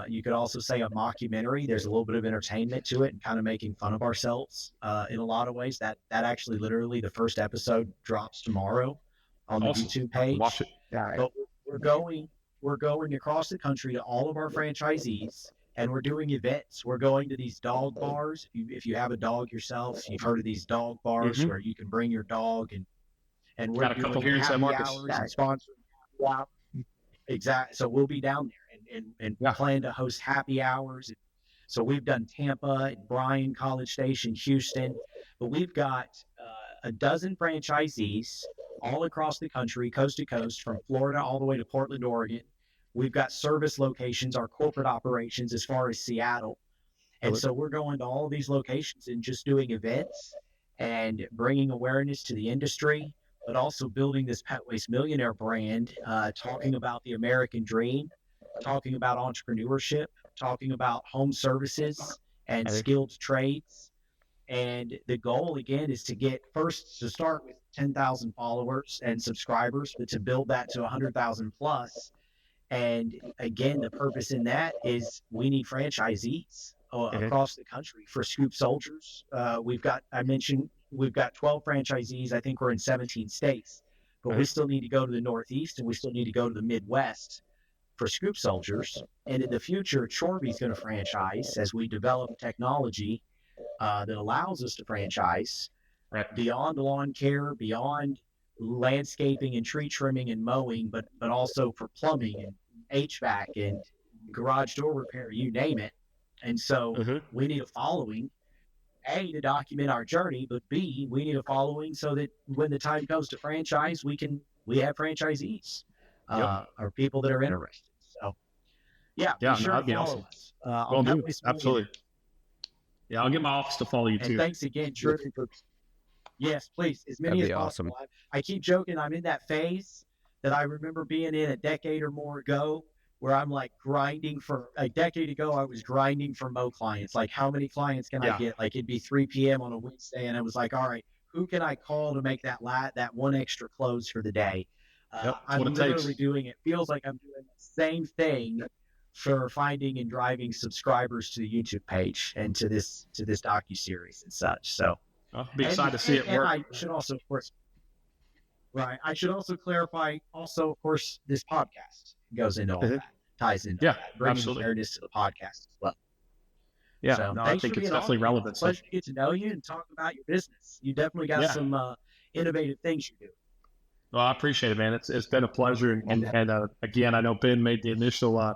You could also say a mockumentary. There's a little bit of entertainment to it and kind of making fun of ourselves in a lot of ways. That actually literally the first episode drops tomorrow on the YouTube page. Watch it. But we're going across the country to all of our franchisees. And we're doing events. We're going to these dog bars. If you have a dog yourself, you've heard of these dog bars where you can bring your dog and we're got a couple here in San Marcos. Sponsoring. Yeah, exactly. So we'll be down there and plan to host happy hours. So we've done Tampa and Bryan, College Station, Houston, but we've got a dozen franchisees all across the country, coast to coast, from Florida all the way to Portland, Oregon. We've got service locations, our corporate operations as far as Seattle. And so we're going to all of these locations and just doing events and bringing awareness to the industry, but also building this Pet Waste Millionaire brand, talking about the American dream, talking about entrepreneurship, talking about home services and skilled trades. And the goal, again, is to start with 10,000 followers and subscribers, but to build that to 100,000 plus. And again, the purpose in that is we need franchisees across the country for Scoop Soldiers. We've got 12 franchisees. I think we're in 17 states, but we still need to go to the Northeast and we still need to go to the Midwest for Scoop Soldiers. And in the future, Chorby's going to franchise as we develop technology that allows us to franchise beyond lawn care, beyond landscaping and tree trimming and mowing, but also for plumbing and HVAC and garage door repair, you name it. And so we need a following, A, to document our journey, but B, we need a following so that when the time comes to franchise, we have franchisees or people that are interested. So be sure that'd to be follow awesome. us. Absolutely. Yeah, I'll get my office to follow you too. And thanks again, Jordan, for yes, please, as many as possible. Awesome. I keep joking. I'm in that phase that I remember being in a decade or more ago, where I'm like grinding for a decade ago. I was grinding for Mo clients. Like, how many clients can I get? Like, it'd be 3 p.m. on a Wednesday, and I was like, all right, who can I call to make that one extra close for the day? I'm literally doing it. Feels like I'm doing the same thing for finding and driving subscribers to the YouTube page and to this docuseries and such. So. I'll be excited to see it work. I should also, of course, I should also clarify, also, of course, this podcast goes into all that, ties into that, bringing awareness to the podcast as well. Yeah, so, I think it's definitely relevant. It's a pleasure to get to know you and talk about your business. You definitely got some innovative things you do. Well, I appreciate it, man. It's been a pleasure. And again, I know Ben made the initial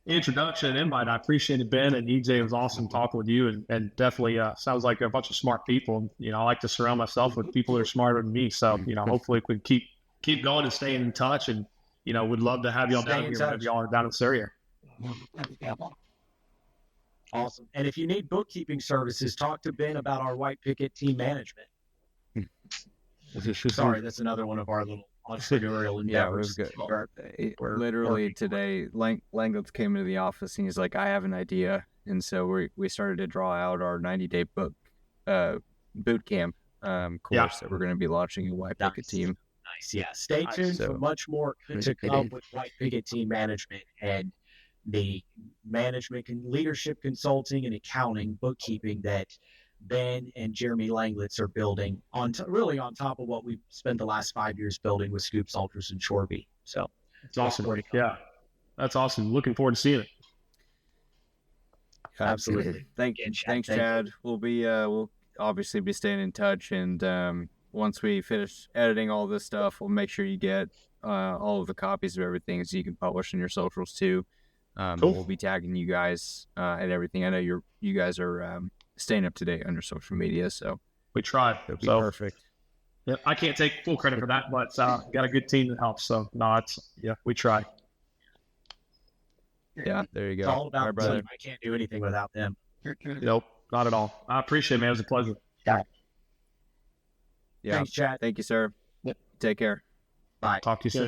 introduction and invite. I appreciate it, Ben, and EJ. It was awesome talking with you, and definitely sounds like a bunch of smart people. I like to surround myself with people that are smarter than me. So, hopefully we can keep going and staying in touch. And, would love to have y'all Stay down in here touch. whenever y'all are down in this area. Awesome. And if you need bookkeeping services, talk to Ben about our white picket team management. Sorry, that's another one of our little entrepreneurial endeavors. Literally today, Langlet's came into the office and he's like, I have an idea. And so we started to draw out our 90-day boot camp course that we're going to be launching a white picket team. Nice. Yeah. Stay tuned for much more to come with white picket team management and the management and leadership consulting and accounting, bookkeeping that Ben and Jeremy Langlitz are building really on top of what we've spent the last 5 years building with Scoops, Ultras, and Shoreby. So it's awesome. Yeah, that's awesome. Looking forward to seeing it. Absolutely. Thanks, Chad. We'll obviously be staying in touch, and once we finish editing all this stuff, we'll make sure you get all of the copies of everything so you can publish in your socials too. Cool. We'll be tagging you guys and everything. I know you guys are staying up to date on your social media, so we try. It'll be perfect. Yeah, I can't take full credit for that, but got a good team that helps. So we try. Yeah, there you go. It's all about my brother. them. I can't do anything without them. Nope, not at all. I appreciate it, man. It was a pleasure. Yeah. Thanks, Chad. Thank you, sir. Yep. Take care. Bye. Talk to you soon.